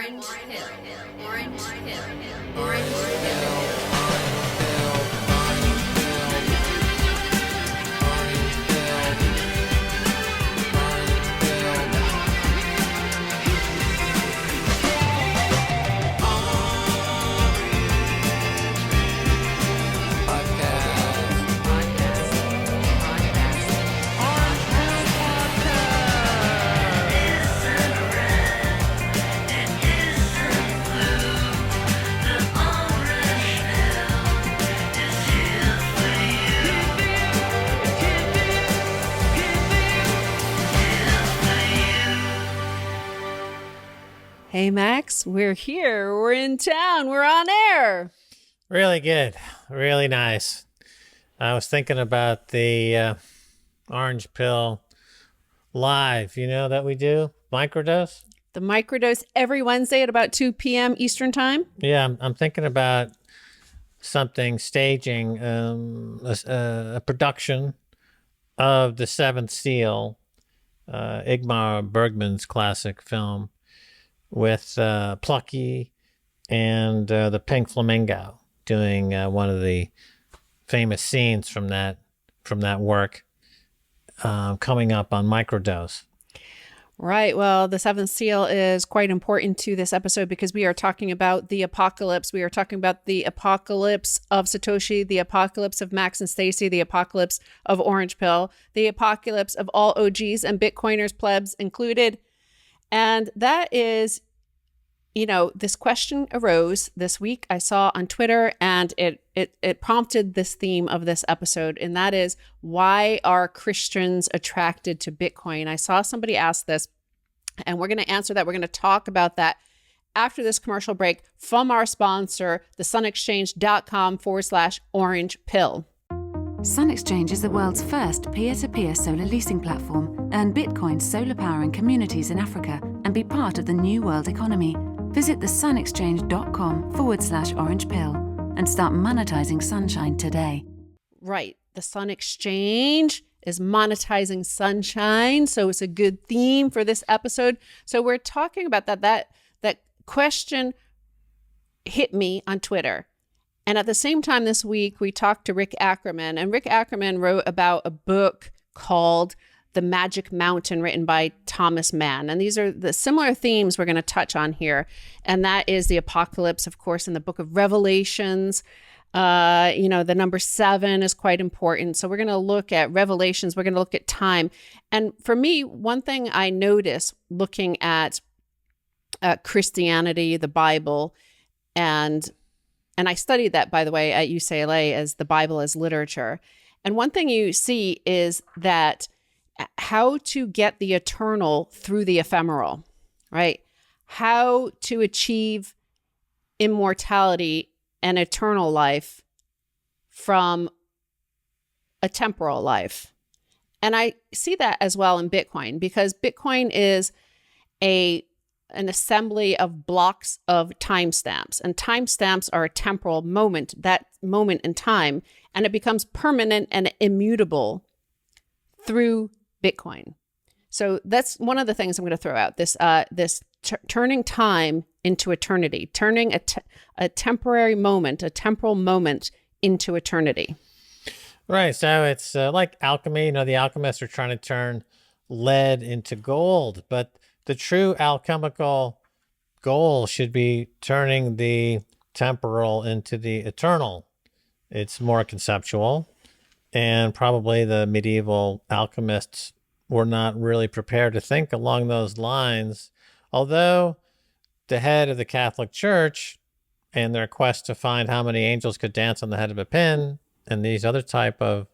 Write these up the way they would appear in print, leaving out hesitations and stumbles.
Orange pill. Orange pill. Orange pill. Hey, Max, we're here. We're in town. We're on air. Really good. Really nice. I was thinking about the orange pill live, that we do, microdose. The microdose every Wednesday at about 2 p.m. Eastern time. Yeah, I'm thinking about staging a production of The Seventh Seal, Ingmar Bergman's classic film, with Plucky and the Pink Flamingo doing one of the famous scenes from that work coming up on microdose. Right. Well, the Seventh Seal is quite important to this episode because we are talking about the apocalypse. We are talking about the apocalypse of Satoshi, the apocalypse of Max and Stacy, the apocalypse of Orange Pill, the apocalypse of all OGs and Bitcoiners, plebs included. And that is, this question arose this week. I saw on Twitter, and it prompted this theme of this episode. And that is, why are Christians attracted to Bitcoin? I saw somebody ask this, and we're going to answer that. We're going to talk about that after this commercial break from our sponsor, thesunexchange.com/orange pill. Sun Exchange is the world's first peer-to-peer solar leasing platform. Earn Bitcoin solar power in communities in Africa and be part of the new world economy. Visit thesunexchange.com/orange pill and start monetizing sunshine today. Right. The Sun Exchange is monetizing sunshine. So it's a good theme for this episode. So we're talking about that. That question hit me on Twitter. And at the same time this week, we talked to Rick Ackerman, and Rick Ackerman wrote about a book called The Magic Mountain, written by Thomas Mann. And these are the similar themes we're going to touch on here. And that is the apocalypse, of course, in the book of Revelations. The number 7 is quite important. So we're going to look at Revelations. We're going to look at time. And for me, one thing I notice looking at Christianity, the Bible, and I studied that, by the way, at UCLA as the Bible as literature. And one thing you see is that how to get the eternal through the ephemeral, right? How to achieve immortality and eternal life from a temporal life. And I see that as well in Bitcoin, because Bitcoin is an assembly of blocks of timestamps, and timestamps are a temporal moment, that moment in time, and it becomes permanent and immutable through Bitcoin. So that's one of the things I'm going to throw out, this turning time into eternity, turning a temporary moment, a temporal moment into eternity. Right. So it's like alchemy. The alchemists are trying to turn lead into gold, but the true alchemical goal should be turning the temporal into the eternal. It's more conceptual, and probably the medieval alchemists were not really prepared to think along those lines, although the head of the Catholic Church and their quest to find how many angels could dance on the head of a pin and these other type of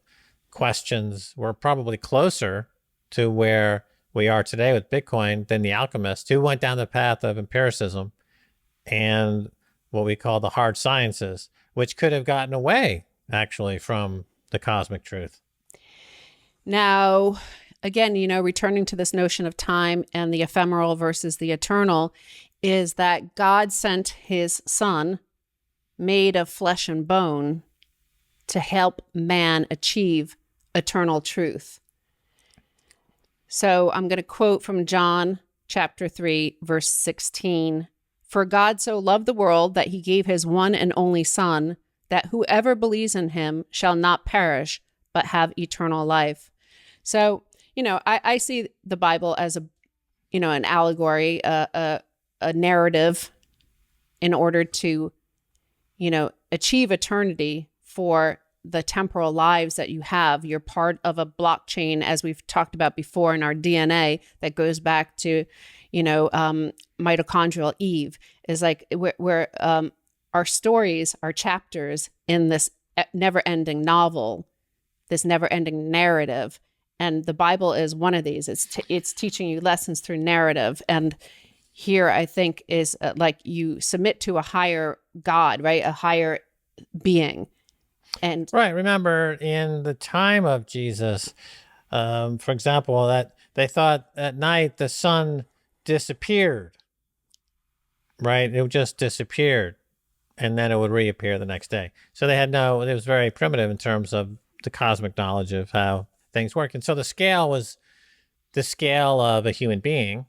questions were probably closer to where we are today with Bitcoin than the alchemists, who went down the path of empiricism and what we call the hard sciences, which could have gotten away actually from the cosmic truth. Now, again, returning to this notion of time and the ephemeral versus the eternal, is that God sent his son, made of flesh and bone, to help man achieve eternal truth. So I'm going to quote from John chapter 3, verse 16. For God so loved the world that he gave his one and only Son, that whoever believes in him shall not perish, but have eternal life. So, I see the Bible as an allegory, a narrative in order to, achieve eternity for the temporal lives that you have. You're part of a blockchain, as we've talked about before in our DNA, that goes back to, mitochondrial Eve. Is like where our stories, our chapters in this never-ending novel, this never-ending narrative. And the Bible is one of these. It's teaching you lessons through narrative. And here, I think, is like you submit to a higher God, right? A higher being. And right. Remember, in the time of Jesus, for example, that they thought at night the sun disappeared, right? It just disappeared, and then it would reappear the next day. So it was very primitive in terms of the cosmic knowledge of how things work. And so the scale was the scale of a human being.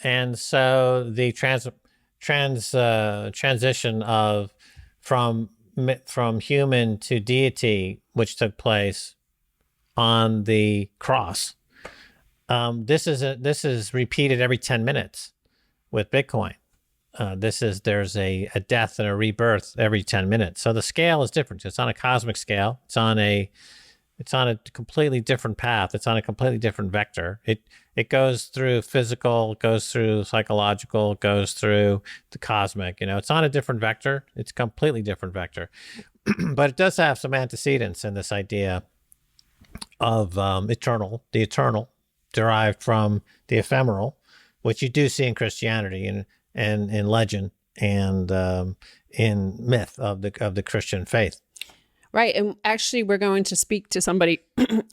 And so the transition from human to deity, which took place on the cross, this is repeated every 10 minutes with Bitcoin. There's a death and a rebirth every 10 minutes. So the scale is different. It's on a cosmic scale. It's on a completely different path. It's on a completely different vector. It goes through physical, goes through psychological, goes through the cosmic. It's on a different vector. It's a completely different vector. But it does have some antecedents in this idea of the eternal, derived from the ephemeral, which you do see in Christianity and in legend and in myth of the Christian faith. right. And actually, we're going to speak to somebody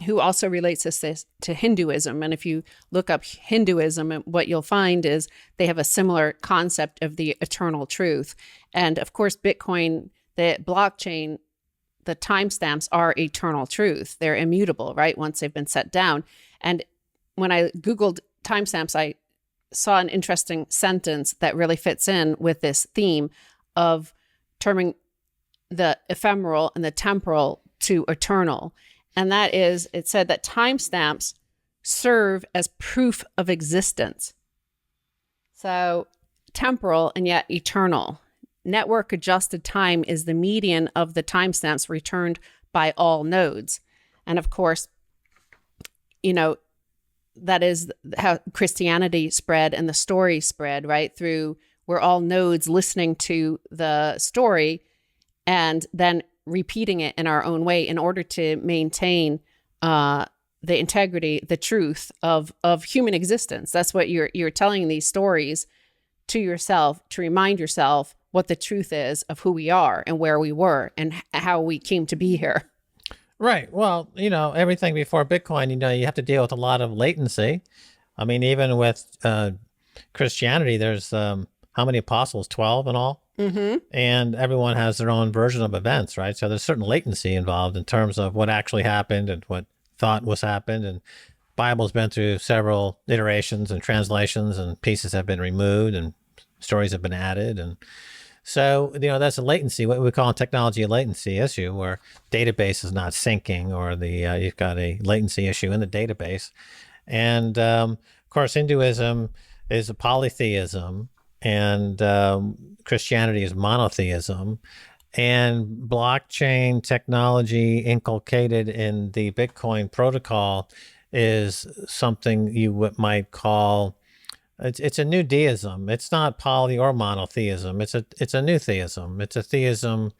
who also relates this to Hinduism. And if you look up Hinduism, what you'll find is they have a similar concept of the eternal truth. And of course, Bitcoin, the blockchain, the timestamps are eternal truth. They're immutable, right? Once they've been set down. And when I Googled timestamps, I saw an interesting sentence that really fits in with this theme of terming the ephemeral and the temporal to eternal. And that is, it said that timestamps serve as proof of existence. So temporal and yet eternal. Network adjusted time is the median of the timestamps returned by all nodes. And of course, that is how Christianity spread and the story spread, right? Through, we're all nodes listening to the story and then repeating it in our own way in order to maintain the integrity, the truth of human existence. That's what you're telling these stories to yourself, to remind yourself what the truth is of who we are and where we were and how we came to be here. Right. Well, everything before Bitcoin, you have to deal with a lot of latency. I mean, even with Christianity, there's how many apostles? 12 in all? Mm-hmm. And everyone has their own version of events, right? So there's certain latency involved in terms of what actually happened and what thought was happened. And Bible's been through several iterations and translations, and pieces have been removed and stories have been added. And so, that's a latency, what we call in technology a latency issue, where database is not syncing, or you've got a latency issue in the database. And of course, Hinduism is a polytheism, and Christianity is monotheism. And blockchain technology inculcated in the Bitcoin protocol is something you might call, it's a new deism. It's not poly or monotheism. It's a new theism. It's a theism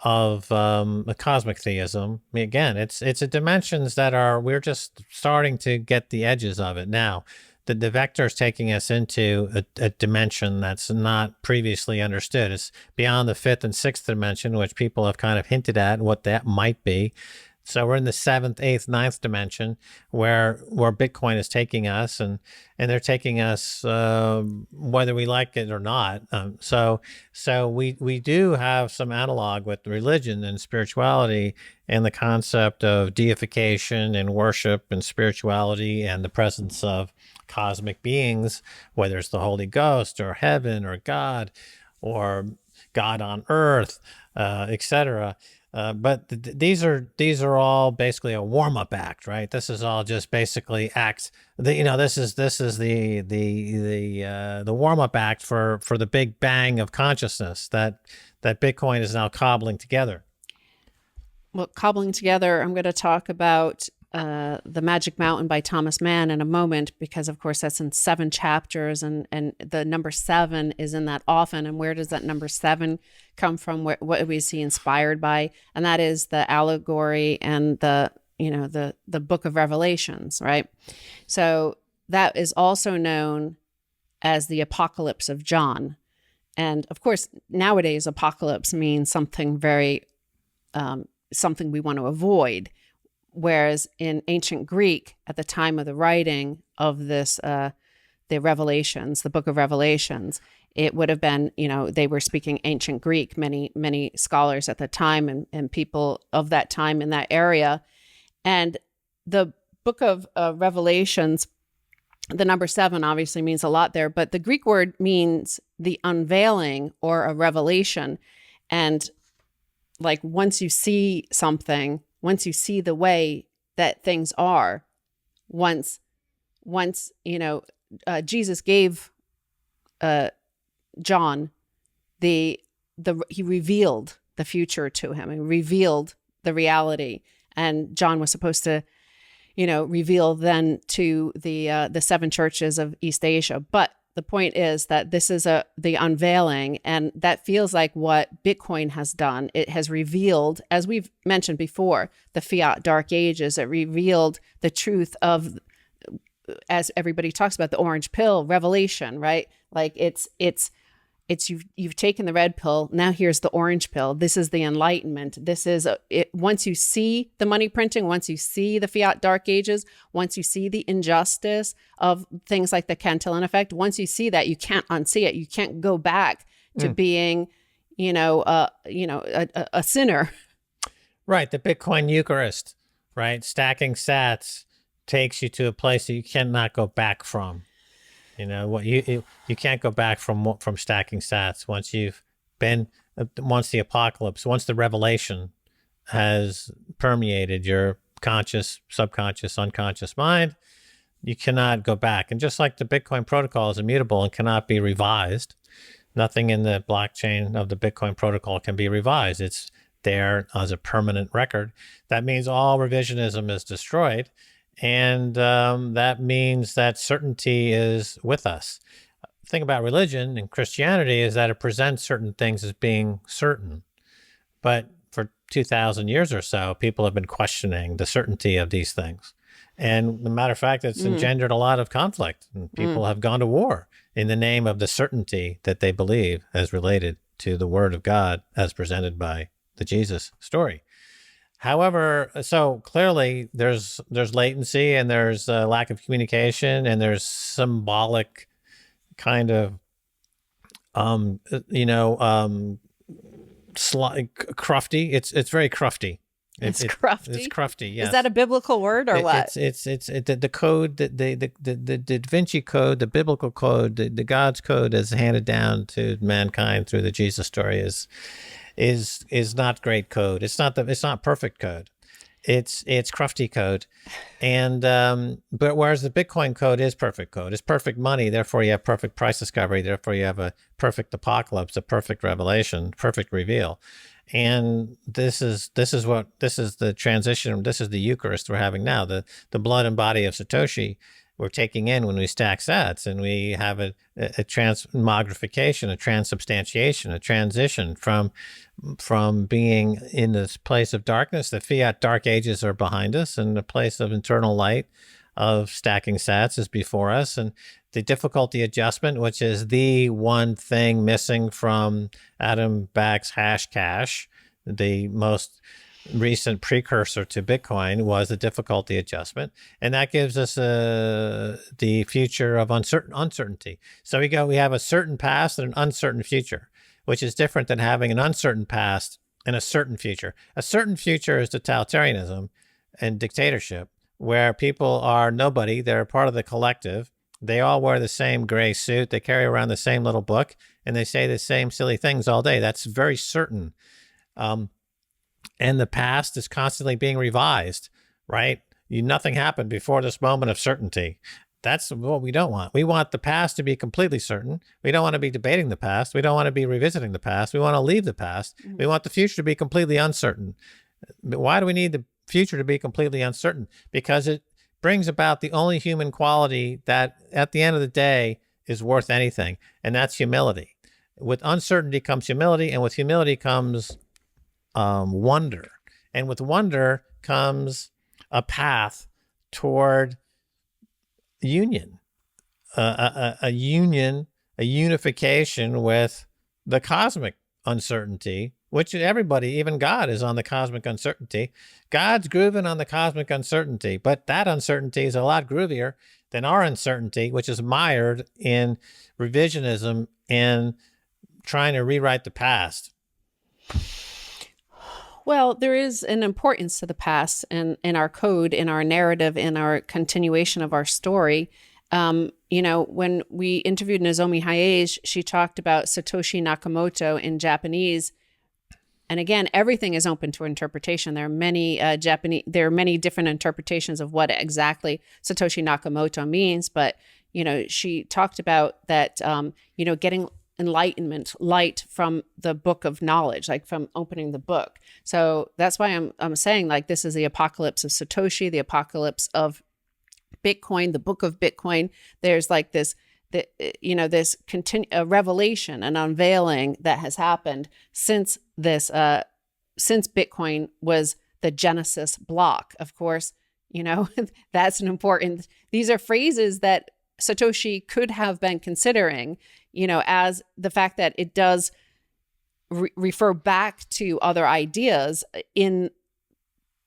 of a cosmic theism. I mean, again, it's a dimensions that we're just starting to get the edges of it now. The vector is taking us into a dimension that's not previously understood. It's beyond the fifth and sixth dimension, which people have kind of hinted at what that might be. So we're in the 7th, 8th, 9th dimension where Bitcoin is taking us, and they're taking us whether we like it or not. So we do have some analog with religion and spirituality and the concept of deification and worship and spirituality and the presence of cosmic beings, whether it's the Holy Ghost or heaven or God on earth, etc. But these are all basically a warm up act, right? This is all just basically acts. This is the warm up act for the big bang of consciousness that Bitcoin is now cobbling together. Well, cobbling together, I'm going to talk about The Magic Mountain by Thomas Mann in a moment, because of course that's in 7 chapters, and the number 7 is in that often. And where does that number 7 come from? What is he inspired by? And that is the allegory and the book of Revelations, right? So that is also known as the Apocalypse of John. And of course, nowadays apocalypse means something very something we want to avoid. Whereas in ancient Greek, at the time of the writing of this, the Revelations, the book of Revelations, it would have been, they were speaking ancient Greek, many scholars at the time and people of that time in that area. And the book of Revelations, the number 7 obviously means a lot there, but the Greek word means the unveiling or a revelation. And like once you see something, once you see the way that things are, once Jesus gave John he revealed the future to him and revealed the reality, and John was supposed to reveal then to the 7 churches of East Asia. But the point is that this is the unveiling, and that feels like what Bitcoin has done. It has revealed, as we've mentioned before, the fiat dark ages. It revealed the truth of, as everybody talks about, the orange pill revelation, right? Like it's you've taken the red pill. Now here's the orange pill. This is the enlightenment. This is once you see the money printing, once you see the fiat dark ages, once you see the injustice of things like the Cantillon effect, once you see that, you can't unsee it. You can't go back to being, a sinner. Right. The Bitcoin Eucharist, right? Stacking sats takes you to a place that you cannot go back from. You can't go back from stacking sats once the apocalypse, once the revelation has permeated your conscious, subconscious, unconscious mind, you cannot go back. And just like the Bitcoin protocol is immutable and cannot be revised, nothing in the blockchain of the Bitcoin protocol can be revised. It's there as a permanent record. That means all revisionism is destroyed. And that means that certainty is with us. The thing about religion and Christianity is that it presents certain things as being certain. But for 2,000 years or so, people have been questioning the certainty of these things. And the matter of fact, it's engendered a lot of conflict. And people have gone to war in the name of the certainty that they believe as related to the Word of God as presented by the Jesus story. However, so clearly there's latency and there's a lack of communication and there's symbolic kind of, crufty. It's very crufty. It's crufty. It's crufty. Yes. Is that a biblical word or what? It's the code, the Da Vinci Code, the biblical code, the God's code is handed down to mankind through the Jesus story is not great code. It's not perfect code. It's crufty code. And but whereas the Bitcoin code is perfect code. It's perfect money, therefore you have perfect price discovery, therefore you have a perfect apocalypse, a perfect revelation, perfect reveal. And this is the transition, this is the Eucharist we're having now, the blood and body of Satoshi we're taking in when we stack sats, and we have a transmogrification, a transubstantiation, a transition from being in this place of darkness. The fiat dark ages are behind us, and the place of internal light of stacking sats is before us. And the difficulty adjustment, which is the one thing missing from Adam Back's hash cash, the most recent precursor to Bitcoin was the difficulty adjustment, and that gives us the future of uncertainty. So we have a certain past and an uncertain future, which is different than having an uncertain past and a certain future. A certain future is totalitarianism and dictatorship, where people are nobody, they're part of the collective. They all wear the same gray suit, they carry around the same little book, and they say the same silly things all day. That's very certain. And the past is constantly being revised, right? Nothing happened before this moment of certainty. That's what we don't want. We want the past to be completely certain. We don't want to be debating the past. We don't want to be revisiting the past. We want to leave the past. Mm-hmm. We want the future to be completely uncertain. But why do we need the future to be completely uncertain? Because it brings about the only human quality that at the end of the day is worth anything, and that's humility. With uncertainty comes humility, and with humility comes wonder. And with wonder comes a path toward union, a union, a unification with the cosmic uncertainty, which everybody, even God, is on the cosmic uncertainty. God's grooving on the cosmic uncertainty, but that uncertainty is a lot groovier than our uncertainty, which is mired in revisionism and trying to rewrite the past. Well, there is an importance to the past and in our code, in our narrative, in our continuation of our story. When we interviewed Nozomi Hayes, she talked about Satoshi Nakamoto in Japanese. And again, everything is open to interpretation. There are many different interpretations of what exactly Satoshi Nakamoto means. But, she talked about that, getting enlightenment, light from the book of knowledge, like from opening the book. So that's why I'm saying, like, this is the apocalypse of Satoshi, the apocalypse of Bitcoin, the book of Bitcoin. There's like this revelation, an unveiling that has happened since Bitcoin was the Genesis block. Of course, that's an important. These are phrases that Satoshi could have been considering, as the fact that it does refer back to other ideas in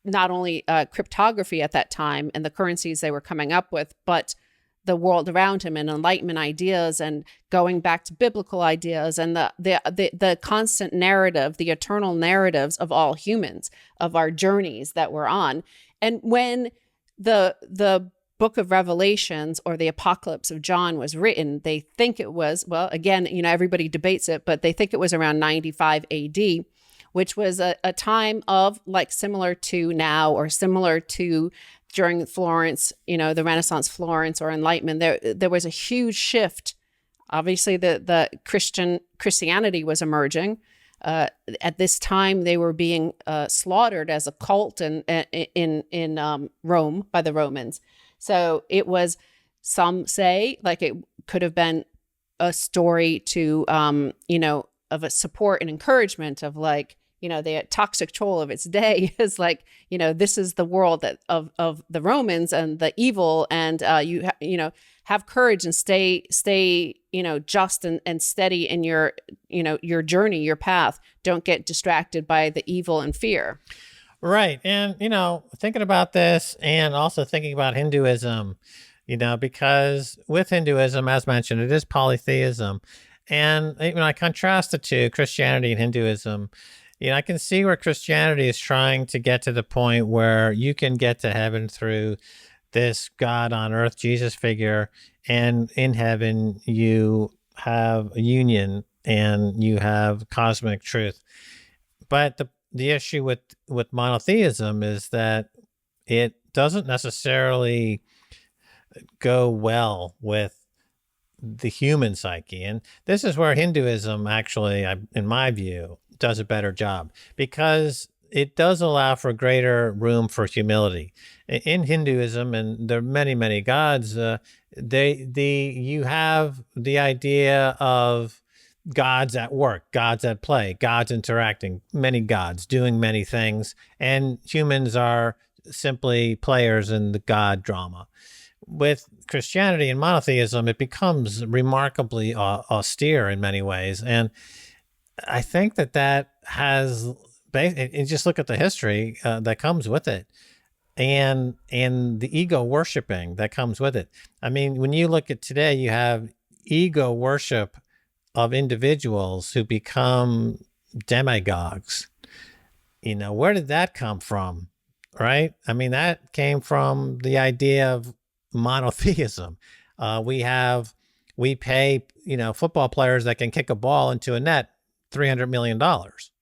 not only cryptography at that time and the currencies they were coming up with, but the world around him and Enlightenment ideas and going back to biblical ideas and the constant narrative, the eternal narratives of all humans, of our journeys that we're on. And when the book of Revelations or the Apocalypse of John was written, they think it was, well, again, everybody debates it, but they think it was around 95 AD, which was a time of like similar to now or similar to during Florence, the Renaissance Florence or Enlightenment. There was a huge shift. Obviously, the Christianity was emerging. At this time, they were being slaughtered as a cult in Rome by the Romans. So it was, some say, like it could have been a story to, of a support and encouragement of like, the toxic troll of its day is like, this is the world of the Romans and the evil, and have courage and stay just and steady in your journey, your path. Don't get distracted by the evil and fear. Right. And, thinking about this and also thinking about Hinduism, because with Hinduism, as mentioned, it is polytheism. And, I contrast the two, Christianity and Hinduism. I can see where Christianity is trying to get to the point where you can get to heaven through this God on earth, Jesus figure. And in heaven, you have a union and you have cosmic truth. But the issue with monotheism is that it doesn't necessarily go well with the human psyche. And this is where Hinduism actually, in my view, does a better job, because it does allow for greater room for humility. In Hinduism, and there are many, many gods, you have the idea of gods at work, gods at play, gods interacting, many gods doing many things, and humans are simply players in the god drama. With Christianity and monotheism, it becomes remarkably austere in many ways. And I think that has and just look at the history that comes with it, and the ego worshiping that comes with it. I mean, when you look at today, you have ego worship of individuals who become demagogues. Where did that come from? Right? I mean, that came from the idea of monotheism. We pay, football players that can kick a ball into a net $300 million.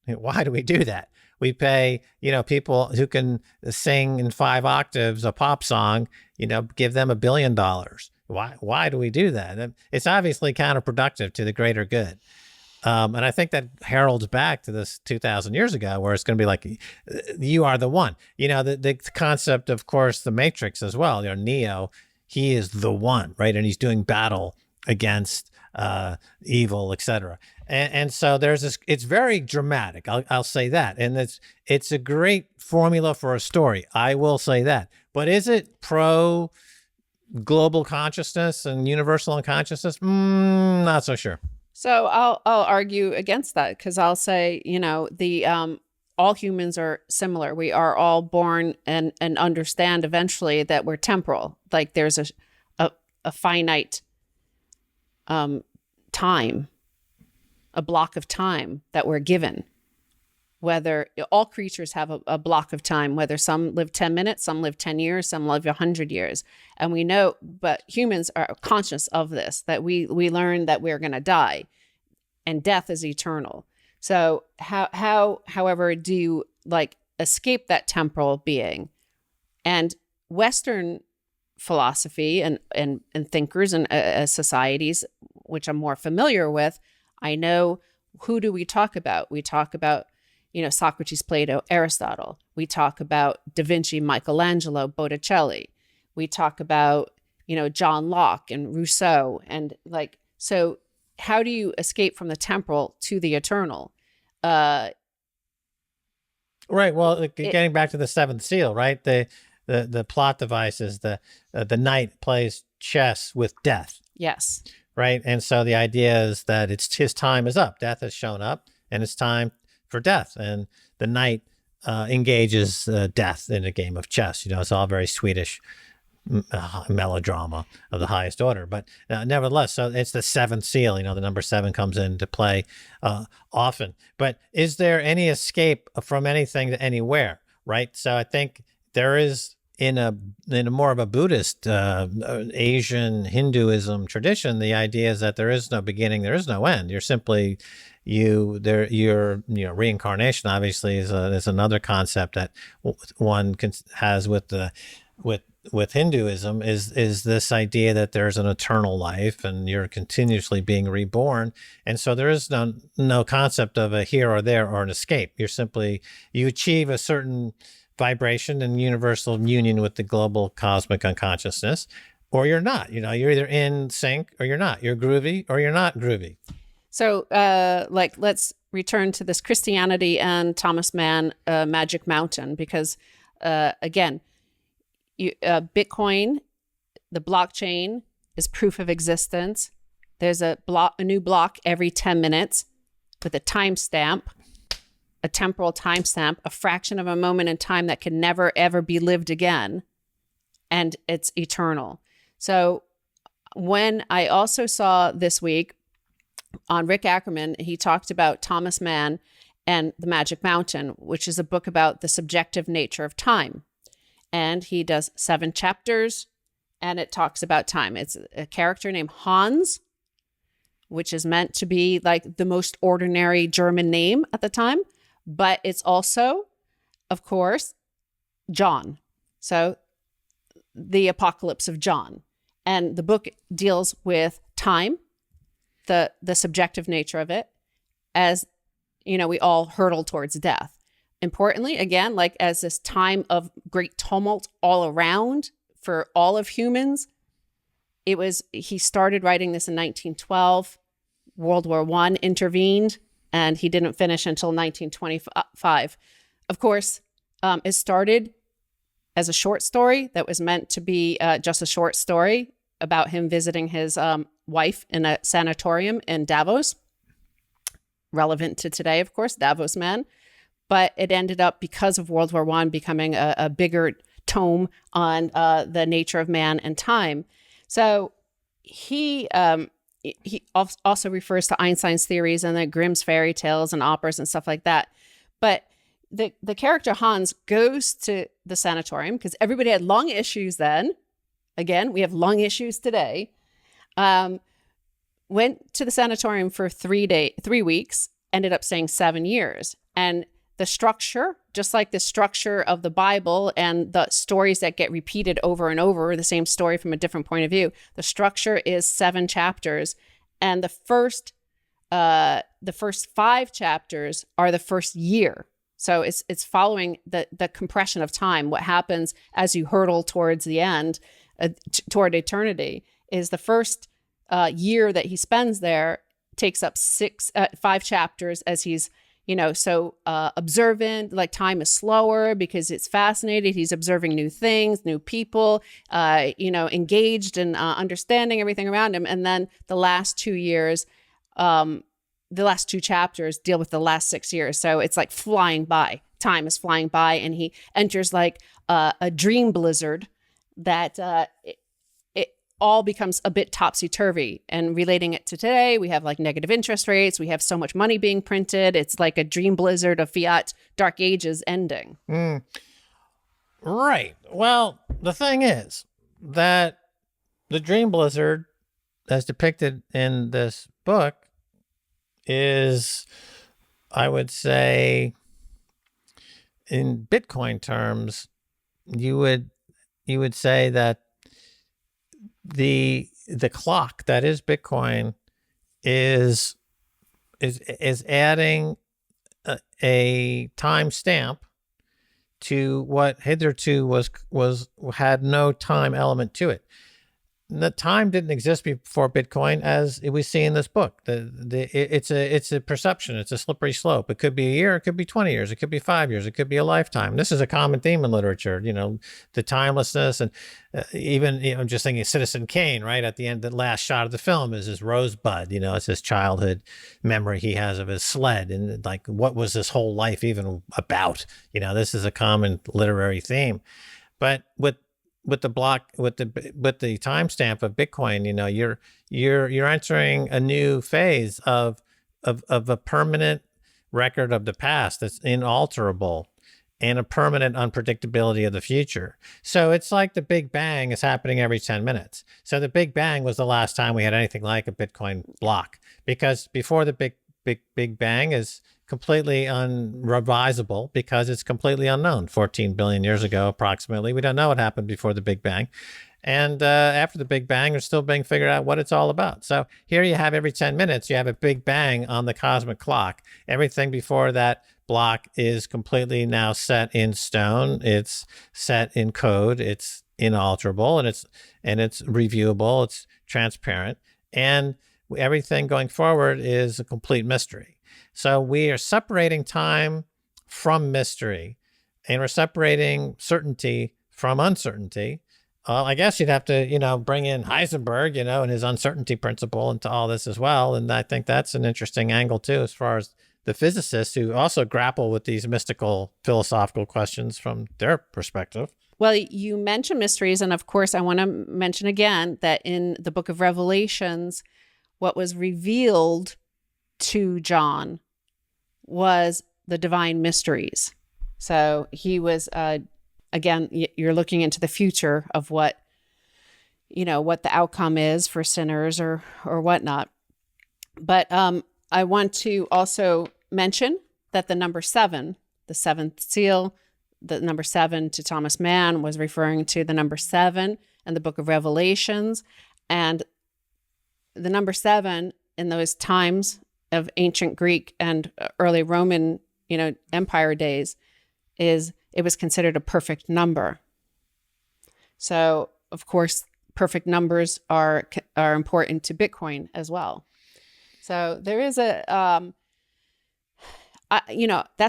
Why do we do that? We pay, people who can sing in 5 octaves a pop song, give them $1 billion. Why do we do that? It's obviously counterproductive to the greater good. And I think that heralds back to this 2,000 years ago, where it's going to be like, you are the one. The concept, of course, the Matrix as well. Neo, he is the one, right? And he's doing battle against evil, etc. And so there's this. It's very dramatic. I'll say that, and it's a great formula for a story. I will say that. But is it pro global consciousness and universal unconsciousness? Not so sure. So I'll argue against that, because I'll say, all humans are similar. We are all born and understand eventually that we're temporal. Like there's a finite time, a block of time that we're given. Whether all creatures have a block of time, whether some live 10 minutes, some live 10 years, some live 100 years. And we know, but humans are conscious of this, that we learn that we're going to die, and death is eternal. So however, do you escape that temporal being? And Western philosophy and thinkers and societies, which I'm more familiar with, I know, who do we talk about? We talk about Socrates, Plato, Aristotle. We talk about Da Vinci, Michelangelo, Botticelli. We talk about, John Locke and Rousseau. And so how do you escape from the temporal to the eternal? Right. Well, getting back to the seventh seal, right? The plot device is the knight plays chess with death. Yes. Right. And so the idea is that his time is up. Death has shown up, and it's time for death. And the knight engages death in a game of chess. It's all very Swedish melodrama of the highest order. But nevertheless, so it's the seventh seal. The number 7 comes into play often. But is there any escape from anything to anywhere? Right. So I think there is, in a more of a Buddhist, Asian Hinduism tradition, the idea is that there is no beginning, there is no end. You're simply reincarnation obviously is another concept that one has with Hinduism, is this idea that there's an eternal life and you're continuously being reborn. And so there is no concept of a here or there or an escape. You achieve a certain vibration and universal union with the global cosmic unconsciousness, or you're not. You're either in sync or you're not. You're groovy or you're not groovy. So let's return to this Christianity and Thomas Mann Magic Mountain, because again, Bitcoin, the blockchain, is proof of existence. There's a new block every 10 minutes with a timestamp, a temporal timestamp, a fraction of a moment in time that can never, ever be lived again. And it's eternal. So when I also saw this week on Rick Ackerman, he talked about Thomas Mann and the Magic Mountain, which is a book about the subjective nature of time. And he does 7 chapters, and it talks about time. It's a character named Hans, which is meant to be like the most ordinary German name at the time. But it's also, of course, John. So the apocalypse of John. And the book deals with time, the subjective nature of it, as, we all hurtle towards death. Importantly, again, as this time of great tumult all around for all of humans, he started writing this in 1912. World War I intervened, and he didn't finish until 1925. Of course, it started as a short story that was meant to be just a short story about him visiting his wife in a sanatorium in Davos. Relevant to today, of course, Davos man. but it ended up, because of World War I, becoming a bigger tome on the nature of man and time. So he also refers to Einstein's theories and the Grimm's fairy tales and operas and stuff like that. But the character Hans goes to the sanatorium because everybody had lung issues then. Again, we have lung issues today. Went to the sanatorium for 3 weeks, ended up staying 7 years. And the structure, just like the structure of the Bible and the stories that get repeated over and over, the same story from a different point of view, the structure is 7 chapters. And the first 5 chapters are the first year. So it's following the compression of time. What happens as you hurtle towards the end, toward eternity, is the first year that he spends there takes up 5 chapters as he's, so observant. Like, time is slower because it's fascinated. He's observing new things, new people, engaged and understanding everything around him. And then the last 2 years, the last 2 chapters deal with the last 6 years. So it's like flying by. Time is flying by, and he enters like a dream blizzard that it all becomes a bit topsy-turvy. And relating it to today, we have like negative interest rates. We have so much money being printed. It's like a dream blizzard of fiat dark ages ending. Right. Well, the thing is that the dream blizzard, as depicted in this book, is, I would say, in Bitcoin terms, you would say that the clock that is Bitcoin is adding a time stamp to what hitherto had no time element to it. The time didn't exist before Bitcoin, as we see in this book. It's a perception. It's a slippery slope. It could be a year. It could be 20 years. It could be 5 years. It could be a lifetime. This is a common theme in literature, the timelessness. And even, I'm just thinking Citizen Kane, right? At the end, the last shot of the film is his rosebud. It's his childhood memory he has of his sled. And like, what was this whole life even about? This is a common literary theme. But with the timestamp of Bitcoin, you're entering a new phase of a permanent record of the past that's inalterable, and a permanent unpredictability of the future. So it's like the Big Bang is happening every 10 minutes. So the Big Bang was the last time we had anything like a Bitcoin block, because before the Big Bang is completely unrevisable because it's completely unknown. 14 billion years ago, approximately. We don't know what happened before the Big Bang. And after the Big Bang, it's still being figured out what it's all about. So here you have every 10 minutes, you have a Big Bang on the cosmic clock. Everything before that block is completely now set in stone. It's set in code. It's inalterable, and it's reviewable. It's transparent. And everything going forward is a complete mystery. So we are separating time from mystery, and we're separating certainty from uncertainty. I guess you'd have to, bring in Heisenberg, and his uncertainty principle into all this as well. And I think that's an interesting angle too, as far as the physicists who also grapple with these mystical philosophical questions from their perspective. Well, you mentioned mysteries. And of course, I want to mention again that in the book of Revelations, what was revealed to John was the divine mysteries. So he was, again, you're looking into the future of what the outcome is for sinners or whatnot. But I want to also mention that the number 7, the seventh seal, the number 7 to Thomas Mann was referring to the number 7 in the book of Revelations. And the number 7 in those times of ancient Greek and early Roman, empire days, it was considered a perfect number. So, of course, perfect numbers are important to Bitcoin as well. So there is that's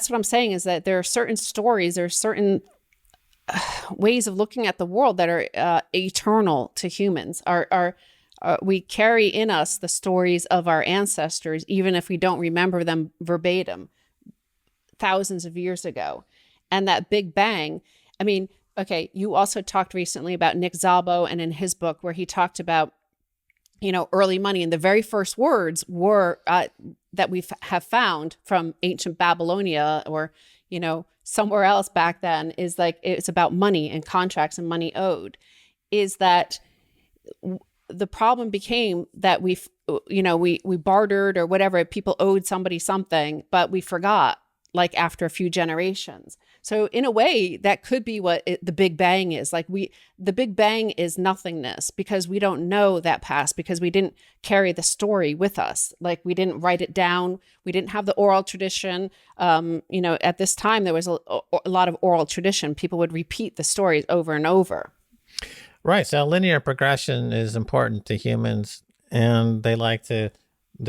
what I'm saying, is that there are certain stories, there are certain ways of looking at the world that are eternal to humans. We carry in us the stories of our ancestors, even if we don't remember them verbatim. thousands of years ago. And that Big Bang, I mean, okay, you also talked recently about Nick Szabo, and in his book where he talked about, early money. And the very first words were that we have found from ancient Babylonia or, somewhere else back then is like, it's about money and contracts and money owed. Is that the problem became that we bartered or whatever, people owed somebody something, but we forgot like after a few generations. So in a way that could be what the Big Bang is. Like the Big Bang is nothingness because we don't know that past, because we didn't carry the story with us. Like we didn't write it down. We didn't have the oral tradition. At this time there was a lot of oral tradition. People would repeat the stories over and over. Right. So linear progression is important to humans, and they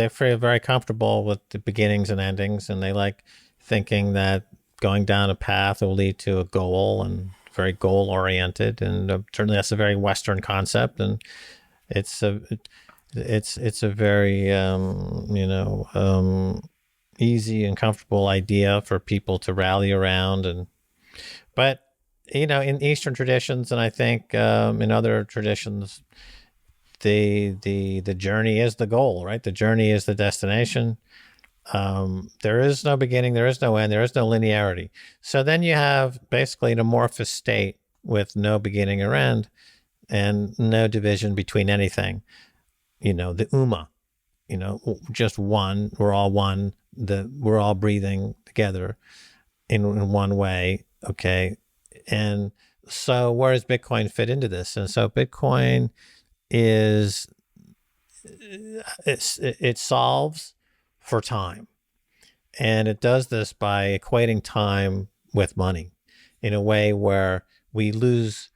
feel very comfortable with the beginnings and endings, and they like thinking that going down a path will lead to a goal, and very goal oriented. And certainly that's a very Western concept. And it's a very, easy and comfortable idea for people to rally around. But in Eastern traditions, and I think in other traditions, the journey is the goal, right? The journey is the destination. There is no beginning, there is no end, there is no linearity. So then you have basically an amorphous state with no beginning or end and no division between anything. The Uma, just one, we're all one, we're all breathing together in one way. Okay. And so where does Bitcoin fit into this? And so Bitcoin it solves for time. And it does this by equating time with money in a way where we lose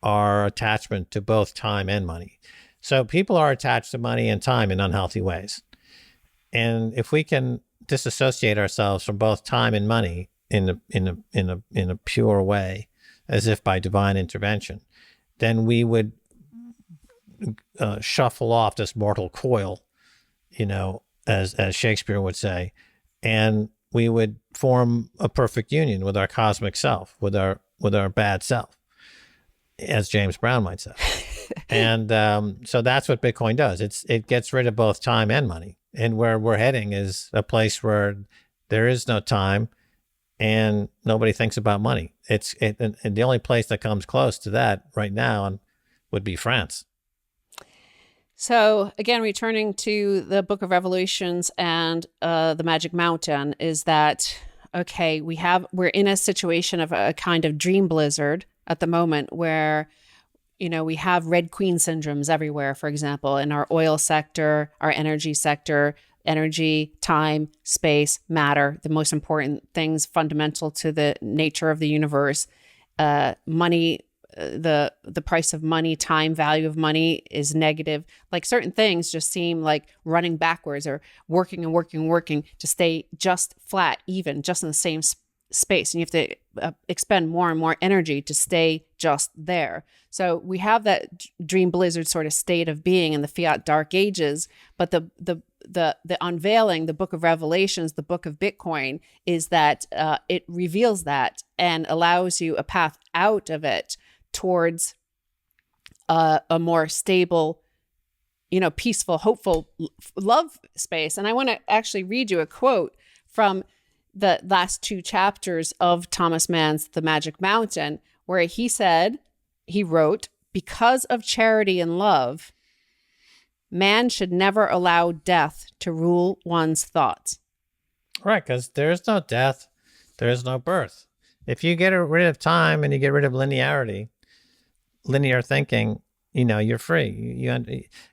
our attachment to both time and money. So people are attached to money and time in unhealthy ways. And if we can disassociate ourselves from both time and money in a pure way, as if by divine intervention, then we would shuffle off this mortal coil, as Shakespeare would say, and we would form a perfect union with our cosmic self, with our bad self, as James Brown might say. And so that's what Bitcoin does. It gets rid of both time and money. And where we're heading is a place where there is no time and nobody thinks about money. And the only place that comes close to that right now would be France. So again, returning to the Book of Revelations and the Magic Mountain, is that, okay, we're in a situation of a kind of dream blizzard at the moment where, we have Red Queen syndromes everywhere, for example, in our oil sector, our energy sector, energy, time, space, matter, the most important things fundamental to the nature of the universe. Money, the price of money, time value of money is negative. Like certain things just seem like running backwards or working and working and working to stay just flat, even just in the same space. And you have to expend more and more energy to stay just there. So we have that dream blizzard sort of state of being in the fiat dark ages, but the unveiling, the Book of Revelations, the Book of Bitcoin, is that it reveals that and allows you a path out of it towards a more stable, peaceful, hopeful love space. And I want to actually read you a quote from the last two chapters of Thomas Mann's The Magic Mountain, where he wrote, "Because of charity and love, man should never allow death to rule one's thoughts." Right, because there's no death, there's no birth. If you get rid of time and you get rid of linearity, linear thinking, you're free.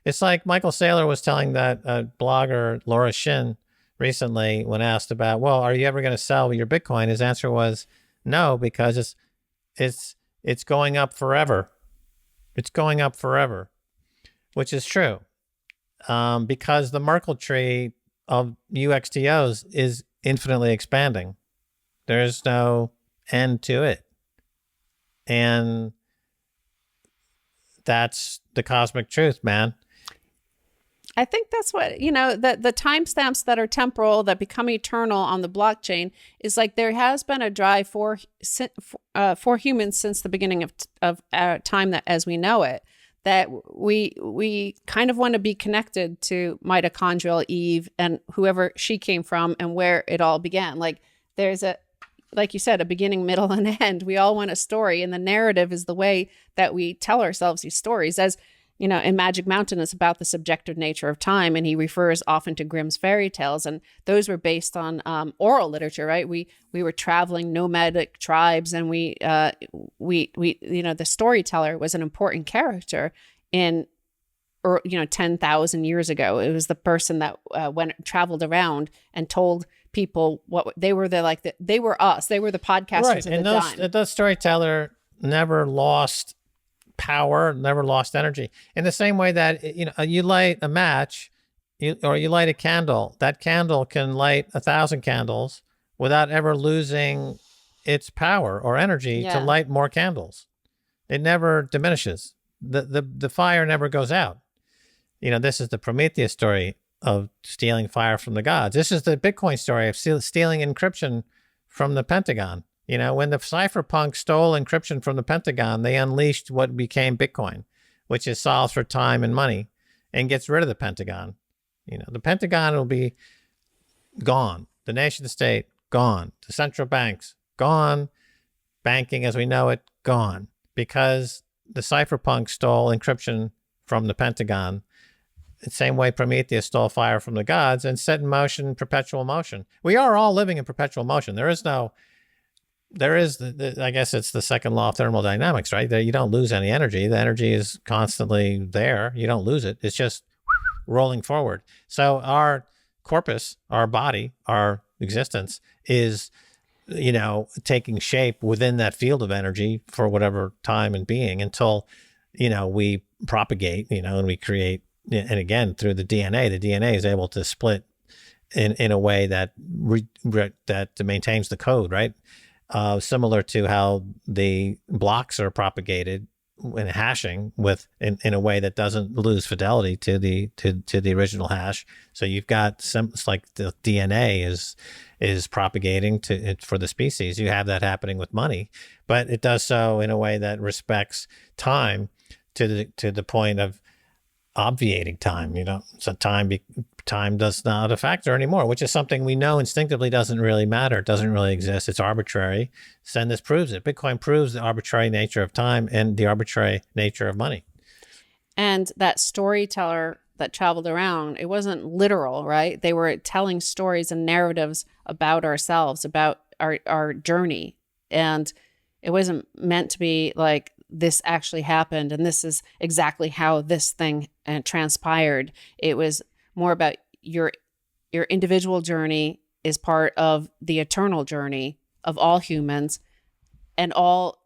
It's like Michael Saylor was telling that blogger Laura Shin recently when asked about, well, are you ever going to sell your Bitcoin? His answer was no, because it's going up forever. It's going up forever, which is true. Because the Merkle tree of UXTOs is infinitely expanding. There's no end to it. And that's the cosmic truth, man. I think that's what, the timestamps that are temporal, that become eternal on the blockchain is like there has been a drive for humans since the beginning of time that as we know it, that we kind of want to be connected to mitochondrial Eve and whoever she came from and where it all began. Like there's like you said, a beginning, middle, and end. We all want a story, and the narrative is the way that we tell ourselves these stories. As in Magic Mountain, it's about the subjective nature of time, and he refers often to Grimm's fairy tales, and those were based on oral literature, right? We were traveling nomadic tribes, and we the storyteller was an important character in, 10,000 years ago. It was the person that traveled around and told people what they were. They were us. They were the podcasters right. of And the time. those storyteller never lost power, never lost energy. In the same way that you light a match, or you light a candle, that candle can light 1,000 candles without ever losing its power or energy to light more candles. It never diminishes. The fire never goes out. This is the Prometheus story of stealing fire from the gods. This is the Bitcoin story of stealing encryption from the Pentagon. When the cypherpunks stole encryption from the Pentagon, they unleashed what became Bitcoin, which is solves for time and money and gets rid of the Pentagon. The Pentagon will be gone. The nation state, gone. The central banks, gone. Banking as we know it, gone. Because the cypherpunks stole encryption from the Pentagon, the same way Prometheus stole fire from the gods and set in motion perpetual motion. We are all living in perpetual motion. There is, I guess it's the second law of thermodynamics, right? That you don't lose any energy. The energy is constantly there. You don't lose it. It's just rolling forward. So our corpus, our body, our existence is, taking shape within that field of energy for whatever time and being until, we propagate, and we create, and again, through the DNA is able to split in a way that that maintains the code, right? Similar to how the blocks are propagated in hashing in a way that doesn't lose fidelity to the original hash. So you've got it's like the DNA is propagating for the species. You have that happening with money, but it does so in a way that respects time to the point of obviating time. So time does not a factor anymore, which is something we know instinctively doesn't really matter. It doesn't really exist. It's arbitrary. And this proves it. Bitcoin proves the arbitrary nature of time and the arbitrary nature of money. And that storyteller that traveled around, it wasn't literal, right? They were telling stories and narratives about ourselves, about our journey. And it wasn't meant to be like, this actually happened and this is exactly how this thing transpired. It was more about your individual journey is part of the eternal journey of all humans and all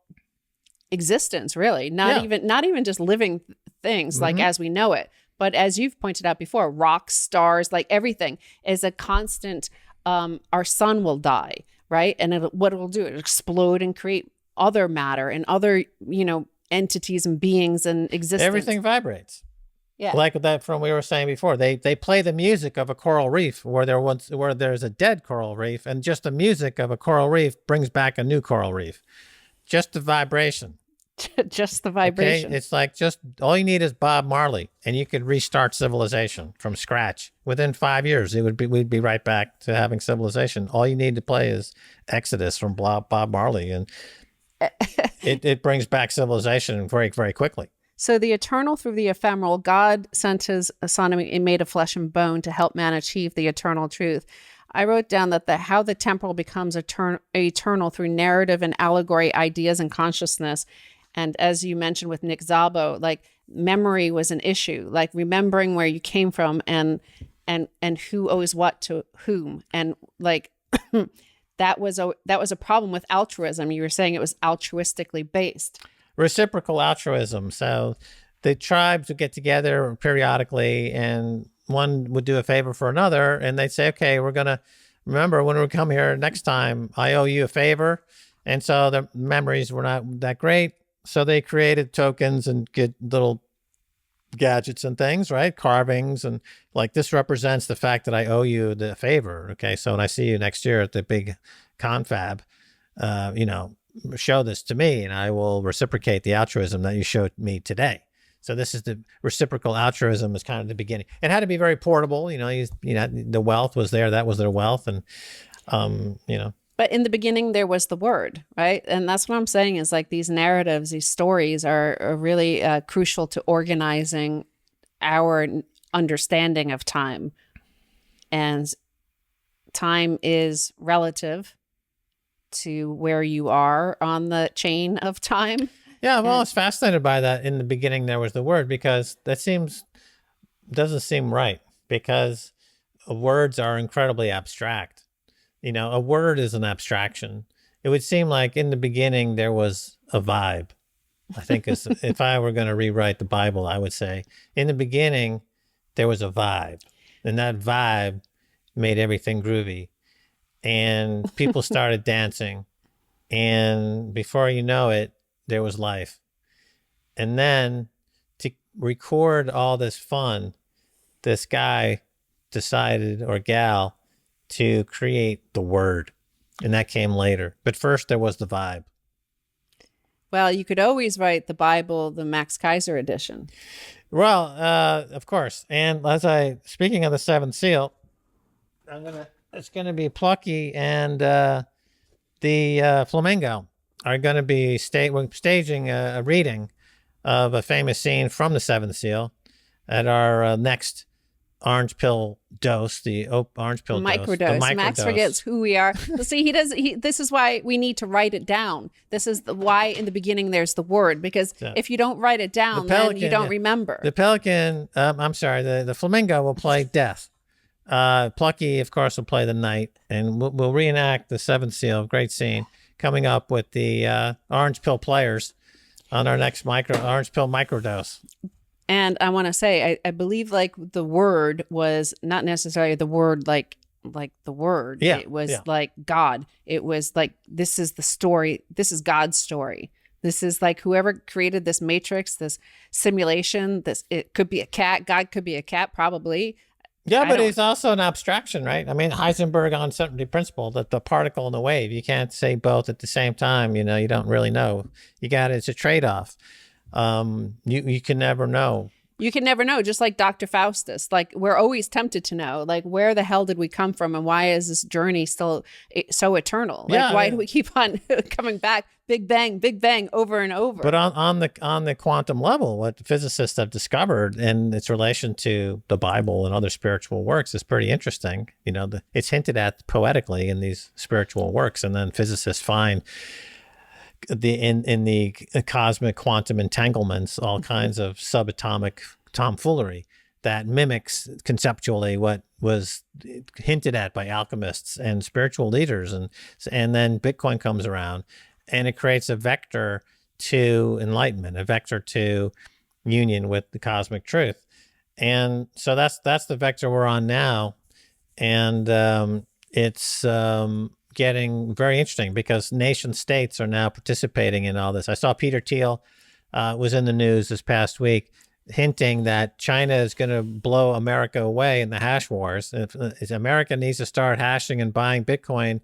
existence, really. Not even just living things like as we know it, but as you've pointed out before, rocks, stars, like everything is a constant. Our sun will die, right? And what it'll do, it'll explode and create other matter and other, entities and beings and existence. Everything vibrates. Yeah. Like that from we were saying before, they play the music of a coral reef where there's a dead coral reef, and just the music of a coral reef brings back a new coral reef. Just the vibration. Just the vibration. Okay? It's like just all you need is Bob Marley, and you could restart civilization from scratch. Within 5 years, we'd be right back to having civilization. All you need to play is Exodus from Bob Marley, and it brings back civilization very, very quickly. So the eternal through the ephemeral, God sent his son made of flesh and bone to help man achieve the eternal truth. I wrote down that how the temporal becomes eternal through narrative and allegory ideas and consciousness. And as you mentioned with Nick Szabo, like memory was an issue, like remembering where you came from and who owes what to whom. And like that was a problem with altruism. You were saying it was altruistically based. Reciprocal altruism. So the tribes would get together periodically and one would do a favor for another, and they'd say, okay, we're going to remember when we come here next time, I owe you a favor. And so the memories were not that great. So they created tokens and get little gadgets and things, right? Carvings, and like this represents the fact that I owe you the favor. Okay, so when I see you next year at the big confab, show this to me, and I will reciprocate the altruism that you showed me today. So this is the reciprocal altruism is kind of the beginning. It had to be very portable. The wealth was there. That was their wealth, and But in the beginning, there was the word, right? And that's what I'm saying is like these narratives, these stories are really crucial to organizing our understanding of time. And time is relative to where you are on the chain of time. Yeah, well, I was fascinated by that. In the beginning, there was the word, because that doesn't seem right, because words are incredibly abstract. A word is an abstraction. It would seem like in the beginning there was a vibe. I think if I were going to rewrite the Bible, I would say in the beginning there was a vibe, and that vibe made everything groovy, and people started dancing, and before you know it, there was life. And then to record all this fun, this guy decided, or gal, to create the word, and that came later. But first there was the vibe. Well, you could always write the Bible, the Max Kaiser edition. Well, of course. And speaking of the seventh seal, it's gonna be Plucky and the Flamingo are going to be staging a reading of a famous scene from the seventh seal at our next orange pill dose, the orange pill microdose. dose. The Max forgets who we are. See, this is why we need to write it down. This is why in the beginning there's the word, because if you don't write it down, then you don't remember. The pelican, the flamingo will play death. Plucky, of course, will play the night, and we'll reenact the seventh seal. Great scene. Coming up with the orange pill players on our next orange pill microdose. And I want to say, I believe like the word was not necessarily the word like the word. Yeah, it was like God. It was like, this is the story. This is God's story. This is like whoever created this matrix, this simulation. It could be a cat. God could be a cat, probably. Yeah, but he's also an abstraction, right? I mean, Heisenberg uncertainty principle, that the particle and the wave, you can't say both at the same time. You don't really know. It's a trade-off. You can never know. You can never know, just like Dr. Faustus. Like, we're always tempted to know, like, where the hell did we come from, and why is this journey still so eternal? Like, why do we keep on coming back? Big bang, over and over. But on the quantum level, what physicists have discovered in its relation to the Bible and other spiritual works is pretty interesting. It's hinted at poetically in these spiritual works, and then physicists find in the cosmic quantum entanglements all kinds of subatomic tomfoolery that mimics conceptually what was hinted at by alchemists and spiritual leaders, and then Bitcoin comes around, and it creates a vector to enlightenment, a vector to union with the cosmic truth. And so that's the vector we're on now, and it's getting very interesting because nation states are now participating in all this. I saw Peter Thiel was in the news this past week hinting that China is going to blow America away in the hash wars. America needs to start hashing and buying Bitcoin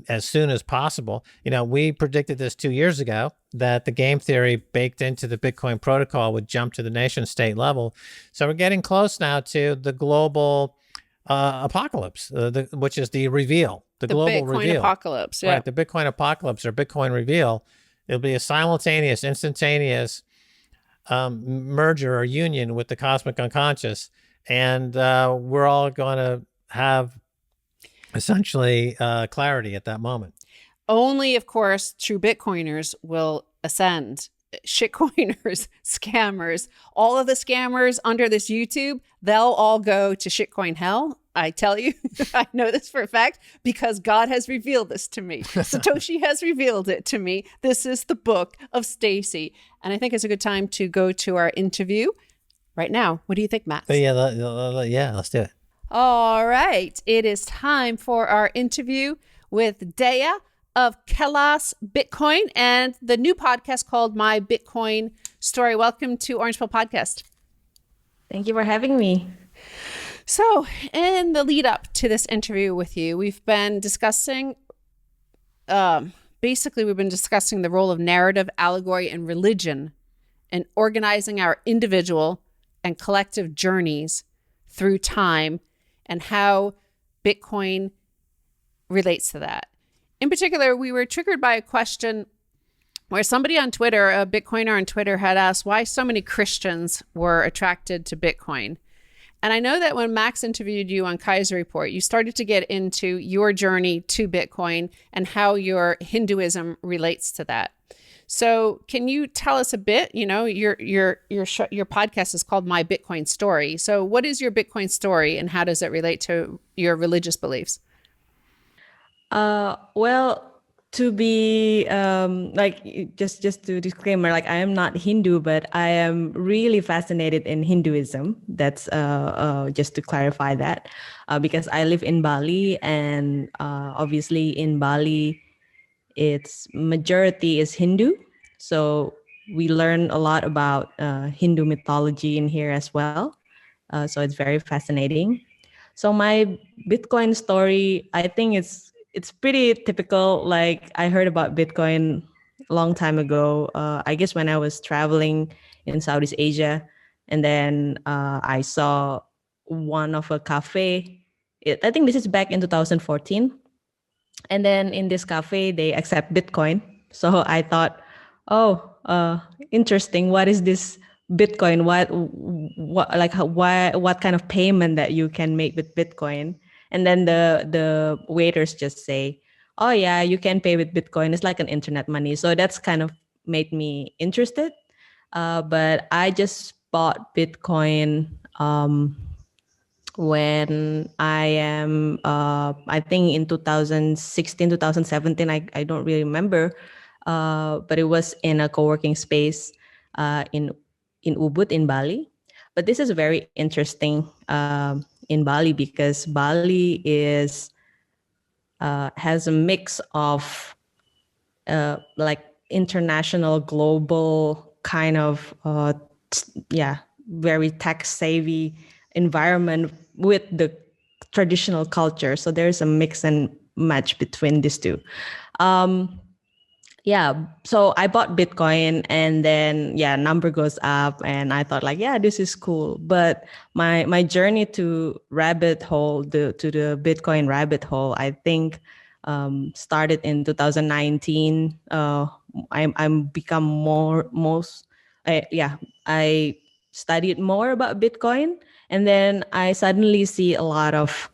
as soon as possible. We predicted this 2 years ago, that the game theory baked into the Bitcoin protocol would jump to the nation state level. So we're getting close now to the global apocalypse, which is the reveal. The global Bitcoin reveal. Apocalypse, yeah. Right, the Bitcoin apocalypse or Bitcoin reveal. It'll be a simultaneous, instantaneous merger or union with the cosmic unconscious. And we're all going to have essentially clarity at that moment. Only, of course, true Bitcoiners will ascend. Shitcoiners, scammers, all of the scammers under this YouTube, they'll all go to shitcoin hell. I tell you, I know this for a fact because God has revealed this to me. Satoshi has revealed it to me. This is the book of Stacy. And I think it's a good time to go to our interview right now. What do you think, Max? Yeah, let's do it. All right. It is time for our interview with Dea of Kelas Bitcoin and the new podcast called My Bitcoin Story. Welcome to Orange Pill Podcast. Thank you for having me. So, in the lead up to this interview with you, we've been discussing, we've been discussing the role of narrative, allegory, and religion in organizing our individual and collective journeys through time and how Bitcoin relates to that. In particular, we were triggered by a question where somebody on Twitter, a Bitcoiner on Twitter, had asked why so many Christians were attracted to Bitcoin. And I know that when Max interviewed you on Kaiser Report, you started to get into your journey to Bitcoin and how your Hinduism relates to that. So can you tell us a bit? You know, your podcast is called My Bitcoin Story. So what is your Bitcoin story and how does it relate to your religious beliefs? Well, to be just to disclaimer, like I am not Hindu, but I am really fascinated in Hinduism. That's just to clarify that, because I live in Bali, and obviously in Bali, its majority is Hindu. So we learn a lot about Hindu mythology in here as well. So it's very fascinating. So my Bitcoin story, I think it's pretty typical. Like I heard about Bitcoin a long time ago. I guess when I was traveling in Southeast Asia, and then I saw one of a cafe. I think this is back in 2014. And then in this cafe, they accept Bitcoin. So I thought, oh, interesting. What is this Bitcoin? What kind of payment that you can make with Bitcoin? And then the waiters just say, oh yeah, you can pay with Bitcoin. It's like an internet money. So that's kind of made me interested. But I just bought Bitcoin when I am, I think in 2016, 2017, I don't really remember, but it was in a co-working space in Ubud in Bali. But this is very interesting in Bali because Bali has a mix of like international, global kind of, very tech savvy environment with the traditional culture. So there's a mix and match between these two. So I bought Bitcoin and then number goes up and I thought like, this is cool. But my journey to the Bitcoin rabbit hole, I think started in 2019. I'm become I studied more about Bitcoin, and then I suddenly see a lot of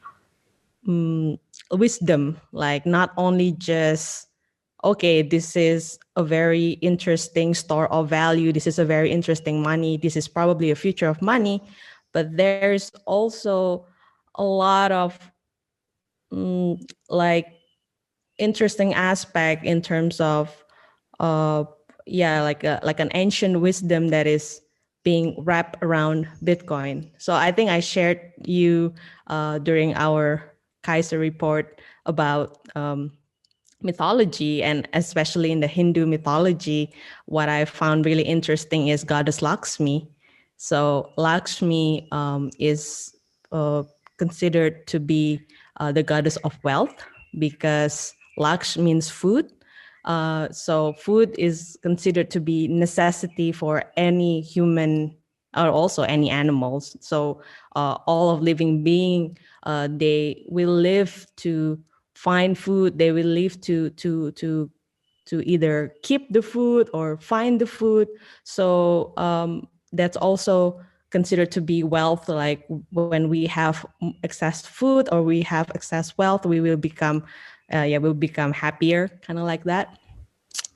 wisdom, like not only just, okay, this is a very interesting store of value, this is a very interesting money, this is probably a future of money, but there's also a lot of like interesting aspect in terms of like an ancient wisdom that is being wrapped around Bitcoin. So I think I shared you during our Kaiser report about mythology, and especially in the Hindu mythology, what I found really interesting is goddess Lakshmi. So Lakshmi is considered to be the goddess of wealth because Laksh means food. So food is considered to be necessity for any human or also any animals. So all of living being, they will live to find food. They will live to either keep the food or find the food. So that's also considered to be wealth. Like when we have excess food or we have excess wealth, we will become we'll become happier, kind of like that.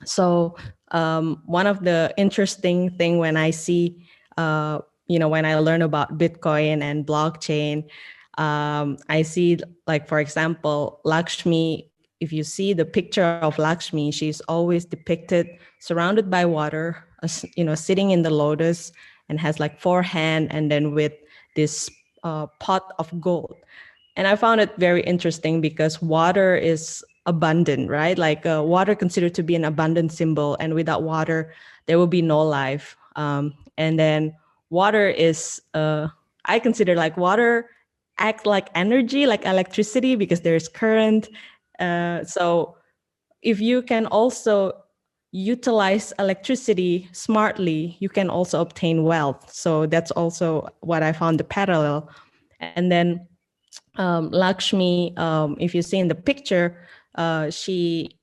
So one of the interesting thing when I see, when I learn about Bitcoin and blockchain, I see, like, for example, Lakshmi, if you see the picture of Lakshmi, she's always depicted surrounded by water, sitting in the lotus and has like 4 hands and then with this pot of gold. And I found it very interesting because water is abundant, right? Like water considered to be an abundant symbol, and without water, there will be no life. And then water is I consider like water act like energy, like electricity, because there's current. So if you can also utilize electricity smartly, you can also obtain wealth. So that's also what I found the parallel. And then Lakshmi, if you see in the picture, she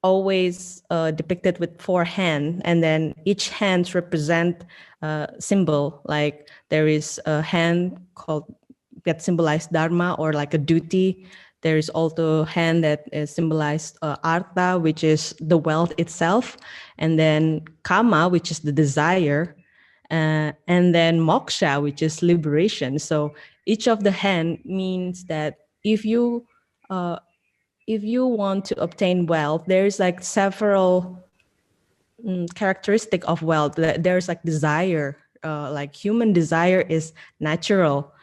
always depicted with 4 hands, and then each hand represent symbol. Like there is a hand called that symbolized dharma, or like a duty. There is also a hand that is symbolized artha, which is the wealth itself, and then kama, which is the desire, and then moksha, which is liberation. So each of the hand means that if you want to obtain wealth, there's like several characteristic of wealth. There's like desire, like human desire is natural.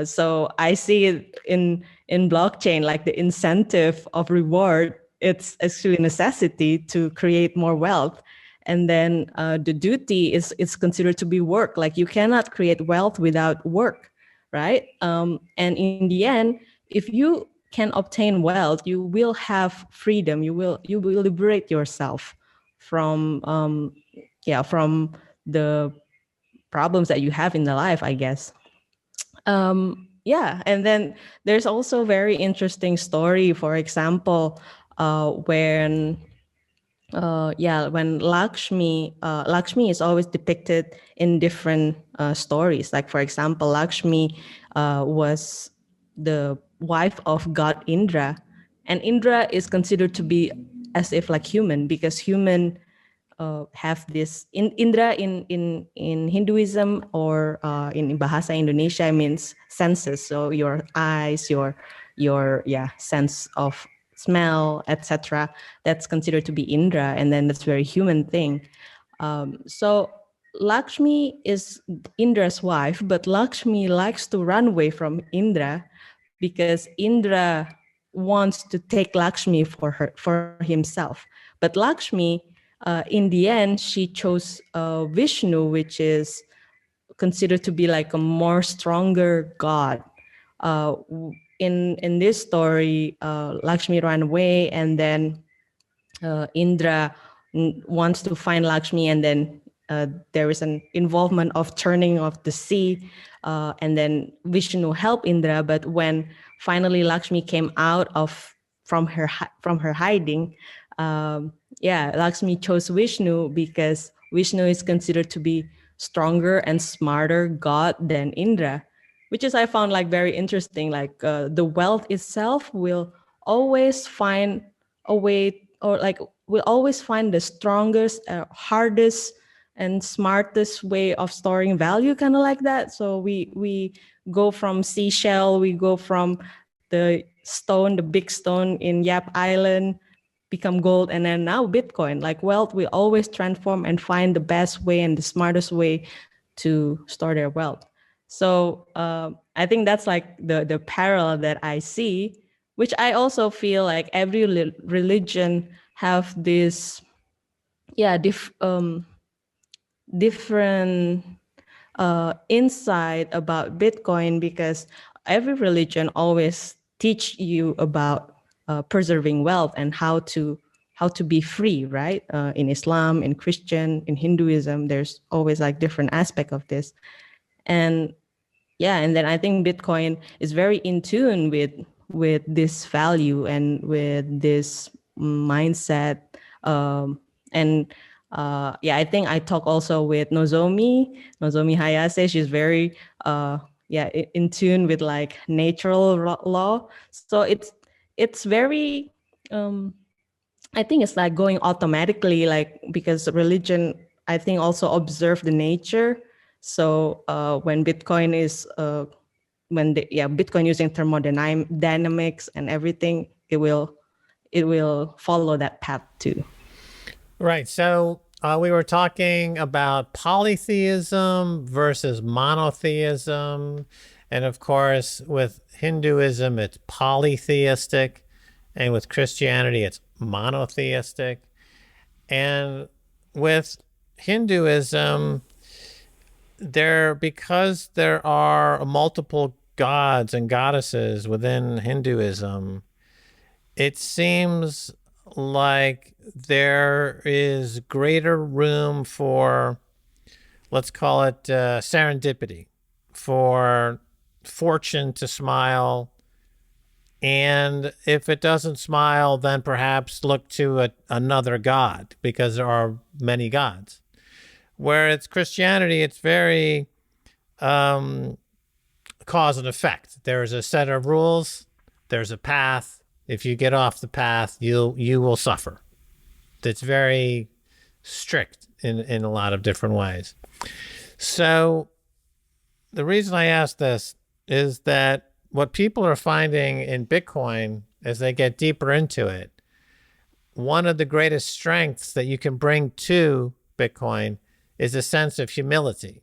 So I see it in blockchain, like the incentive of reward, it's actually a necessity to create more wealth. And then the duty is considered to be work. Like you cannot create wealth without work, right? And in the end, if you can obtain wealth, you will have freedom. You will liberate yourself from from the problems that you have in the life, I guess. And then there's also a very interesting story. For example, when Lakshmi is always depicted in different stories. Like for example, Lakshmi was the wife of god Indra, and Indra is considered to be as if like human, because human have this Indra in Hinduism, or in Bahasa Indonesia means senses. So your eyes, your sense of smell, etc. That's considered to be Indra, and then that's very human thing. So Lakshmi is Indra's wife, but Lakshmi likes to run away from Indra because Indra wants to take Lakshmi for himself. But Lakshmi, in the end, she chose Vishnu, which is considered to be like a more stronger god. In this story, Lakshmi ran away, and then Indra wants to find Lakshmi, and then there is an involvement of turning of the sea, and then Vishnu helped Indra. But when finally Lakshmi came out from her hiding, Lakshmi chose Vishnu because Vishnu is considered to be stronger and smarter god than Indra, which is I found like very interesting. Like the wealth itself will always find a way, or like we'll always find the strongest, hardest, and smartest way of storing value, kind of like that. So we go from seashell, we go from the stone, the big stone in Yap Island, become gold, and then now Bitcoin. Like wealth will always transform and find the best way and the smartest way to store their wealth. So I think that's like the parallel that I see, which I also feel like every religion have this different insight about Bitcoin, because every religion always teach you about preserving wealth and how to be free, right? In Islam, in Christian, in Hinduism, there's always like different aspect of this. And and then I think Bitcoin is very in tune with this value and with this mindset. I think I talk also with Nozomi Hayase. She's very in tune with like natural law. So it's very I think it's like going automatically, like because religion I think also observe the nature. So when Bitcoin is Bitcoin using thermodynamics and everything, it will follow that path too. Right. So we were talking about polytheism versus monotheism. And of course, with Hinduism, it's polytheistic. And with Christianity, it's monotheistic. And with Hinduism, because there are multiple gods and goddesses within Hinduism, it seems like there is greater room for, let's call it serendipity, for fortune to smile. And if it doesn't smile, then perhaps look to another god, because there are many gods. Where it's Christianity, it's very cause and effect. There's a set of rules. There's a path. If you get off the path, you will suffer. It's very strict in a lot of different ways. So the reason I ask this is that what people are finding in Bitcoin as they get deeper into it, one of the greatest strengths that you can bring to Bitcoin is a sense of humility.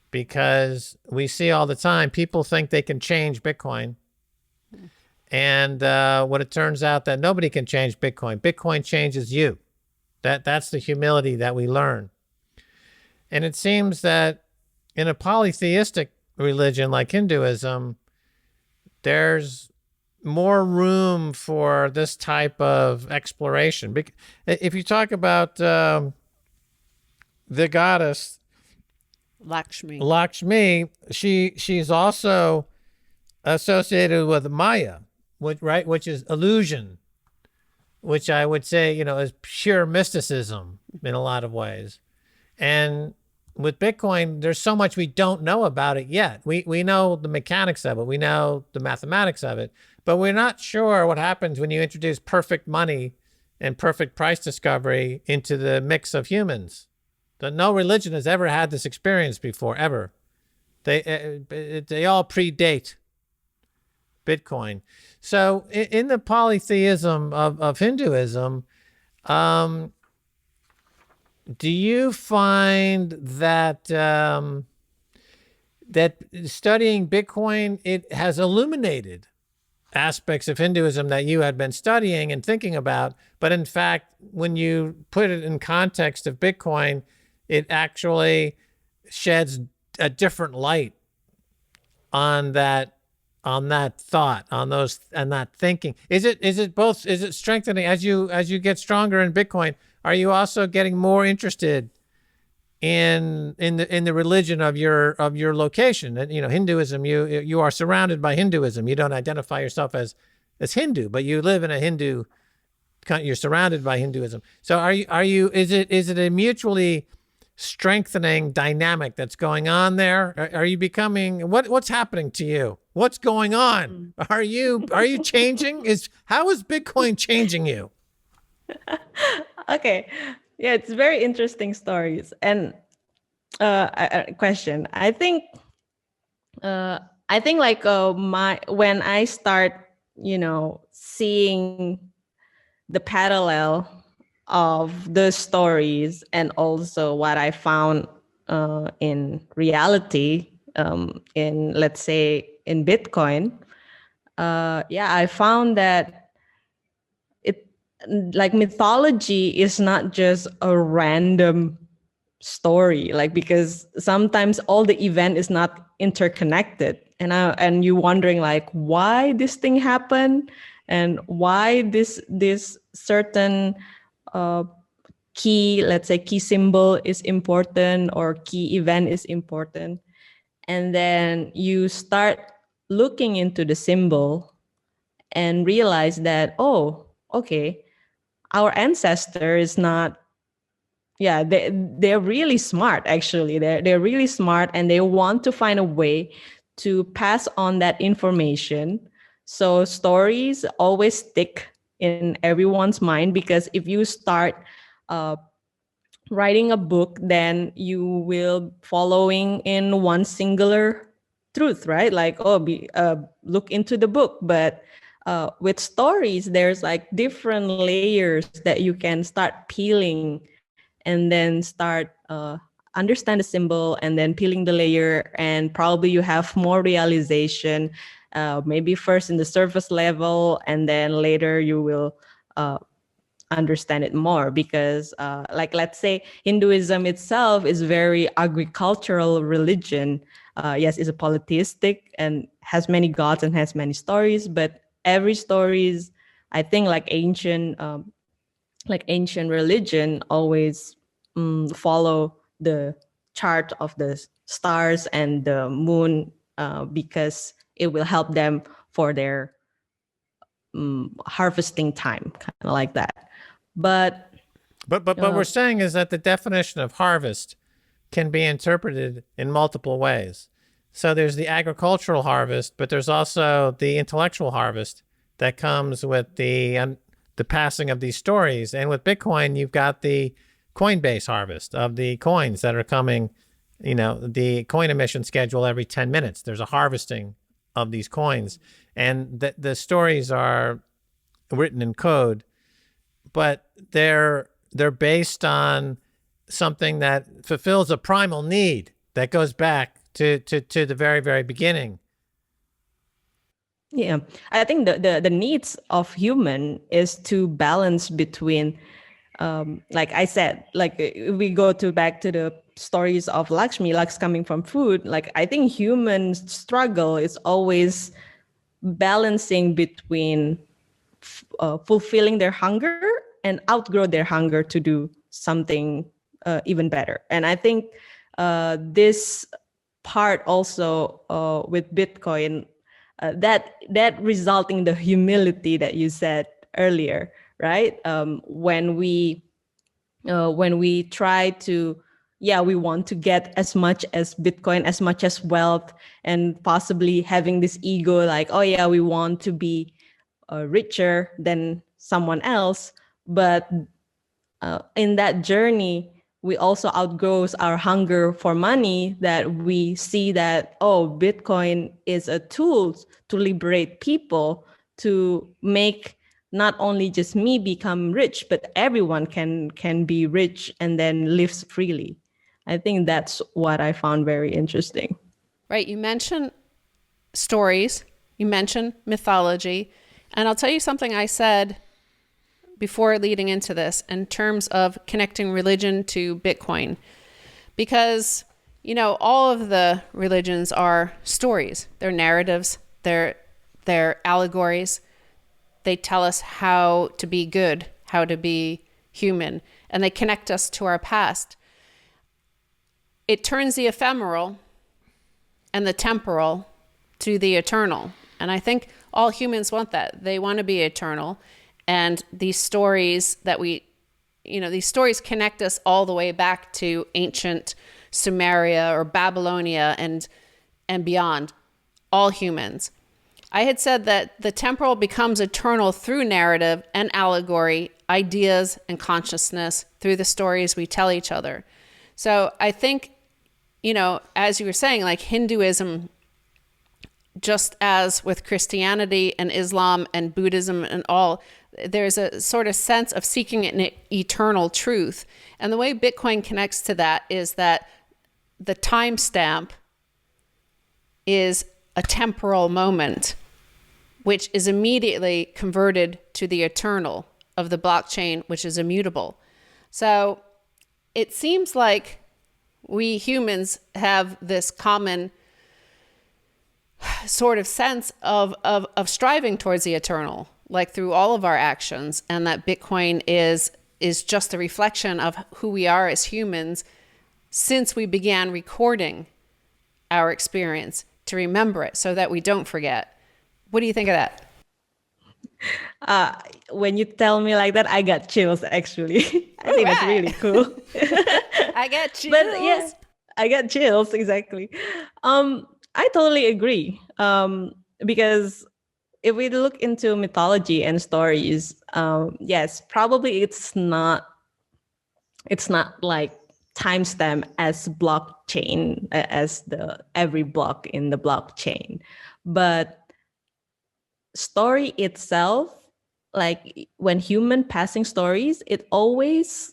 Because we see all the time, people think they can change Bitcoin. And what it turns out that nobody can change Bitcoin. Bitcoin changes you. That's the humility that we learn. And it seems that in a polytheistic religion like Hinduism, there's more room for this type of exploration. If you talk about the goddess Lakshmi, she's also associated with Maya, which is illusion, which I would say, is pure mysticism in a lot of ways. And with Bitcoin, there's so much we don't know about it yet. We know the mechanics of it. We know the mathematics of it. But we're not sure what happens when you introduce perfect money and perfect price discovery into the mix of humans. No religion has ever had this experience before, ever. They all predate Bitcoin. So in the polytheism of Hinduism, do you find that that studying Bitcoin, it has illuminated aspects of Hinduism that you had been studying and thinking about, but in fact, when you put it in context of Bitcoin, it actually sheds a different light on that thought, on that thinking? Is it both? Is it strengthening as you get stronger in Bitcoin? Are you also getting more interested in the religion of your location? And Hinduism, you are surrounded by Hinduism. You don't identify yourself as Hindu, but you live in a Hindu. You're surrounded by Hinduism. So are you? Is it a mutually strengthening dynamic that's going on there? Are you becoming what's happening to you? What's going on? Are you changing? How is Bitcoin changing you? Okay. Yeah, it's very interesting stories. And a question. I think like when I start, seeing the parallel of the stories and also what I found in reality, in, let's say, in Bitcoin, I found that like mythology is not just a random story, like, because sometimes all the event is not interconnected, and you wondering like why this thing happened and why this certain key, let's say, key symbol is important or key event is important. And then you start looking into the symbol and realize that, oh, okay, our ancestor is not, they're really smart, actually. They're really smart, and they want to find a way to pass on that information. So stories always stick in everyone's mind, because if you start writing a book, then you will following in one singular truth, right? Like, look into the book. But with stories, there's like different layers that you can start peeling, and then start understand the symbol, and then peeling the layer, and probably you have more realization, maybe first in the surface level, and then later you will understand it more, because like, let's say Hinduism itself is very agricultural religion. Yes, it's a polytheistic and has many gods and has many stories, but every stories, I think, like ancient religion always follow the chart of the stars and the moon, because it will help them for their harvesting time, kind of like that. But But what we're saying is that the definition of harvest can be interpreted in multiple ways. So there's the agricultural harvest, but there's also the intellectual harvest that comes with the passing of these stories. And with Bitcoin, you've got the Coinbase harvest of the coins that are coming, the coin emission schedule every 10 minutes. There's a harvesting of these coins. And the stories are written in code, but they're based on something that fulfills a primal need that goes back to the very, very beginning. yeah, I think the needs of human is to balance between, like I said, like if we go back to the stories of Lakshmi, Lux coming from food. Like, I think human struggle is always balancing between fulfilling their hunger and outgrow their hunger to do something even better. And I think this part also with Bitcoin, that resulting the humility that you said earlier, right? When we try to, we want to get as much as Bitcoin, as much as wealth, and possibly having this ego, like, oh yeah, we want to be richer than someone else. But in that journey, we also outgrows our hunger for money, that we see that, oh, Bitcoin is a tool to liberate people, to make not only just me become rich, but everyone can be rich and then lives freely. I think that's what I found very interesting. Right. You mentioned stories, you mentioned mythology, and I'll tell you something I said before leading into this in terms of connecting religion to Bitcoin, because, all of the religions are stories, they're narratives, they're allegories. They tell us how to be good, how to be human, and they connect us to our past. It turns the ephemeral and the temporal to the eternal. And I think all humans want that. They want to be eternal. And these stories these stories connect us all the way back to ancient Sumeria or Babylonia and beyond, all humans. I had said that the temporal becomes eternal through narrative and allegory, ideas and consciousness, through the stories we tell each other. So I think, as you were saying, like Hinduism, just as with Christianity and Islam and Buddhism and all, there's a sort of sense of seeking an eternal truth. And the way Bitcoin connects to that is that the timestamp is a temporal moment, which is immediately converted to the eternal of the blockchain, which is immutable. So it seems like we humans have this common sort of sense of striving towards the eternal, like through all of our actions, and that Bitcoin is just a reflection of who we are as humans since we began recording our experience to remember it so that we don't forget. What do you think of that? When you tell me like that, I got chills, actually. I think that's really cool. I got chills. But yes, I got chills, exactly. I totally agree. Because if we look into mythology and stories, yes, probably it's not like timestamp as blockchain, as the every block in the blockchain, but story itself, like when human passing stories, it always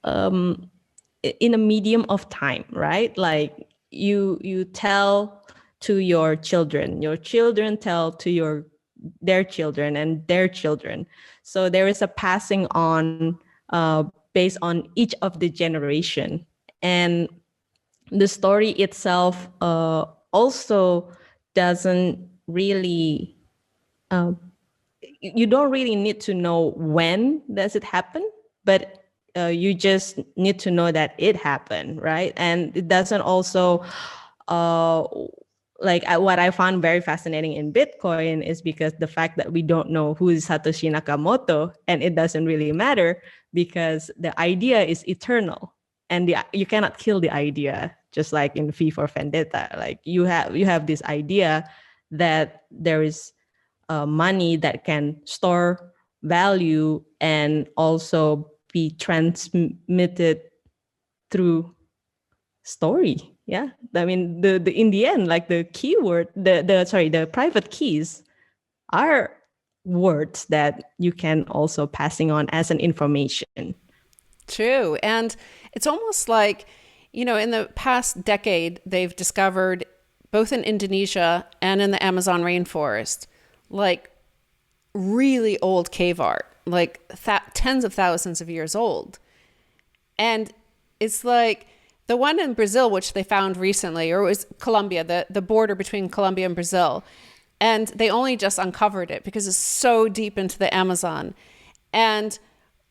in a medium of time, right? Like you tell to your children tell to your their children and their children. So there is a passing on based on each of the generation. And the story itself also doesn't really, you don't really need to know when does it happen, but you just need to know that it happened, right? And it doesn't also, what I found very fascinating in Bitcoin is because the fact that we don't know who is Satoshi Nakamoto, and it doesn't really matter because the idea is eternal, and you cannot kill the idea. Just like in V for Vendetta, like you have this idea that there is money that can store value and also be transmitted through story. Yeah, I mean the in the end, like the keyword, the private keys are words that you can also passing on as an information. True. And it's almost like, in the past decade, they've discovered both in Indonesia and in the Amazon rainforest, like really old cave art, like tens of thousands of years old. And it's like the one in Brazil, which they found recently, or it was Colombia, the border between Colombia and Brazil. And they only just uncovered it because it's so deep into the Amazon. And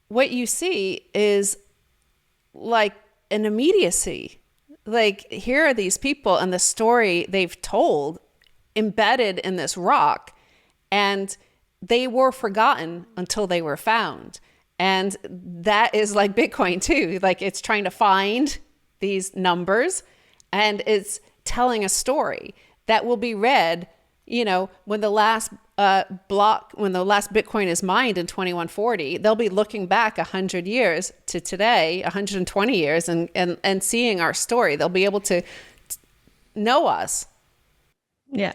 what you see is like an immediacy. Like, here are these people and the story they've told embedded in this rock, and they were forgotten until they were found. And that is like Bitcoin too. Like, it's trying to find these numbers, and it's telling a story that will be read, when the last when the last Bitcoin is mined in 2140, they'll be looking back 100 years to today, 120 years, and seeing our story. They'll be able to know us. Yeah,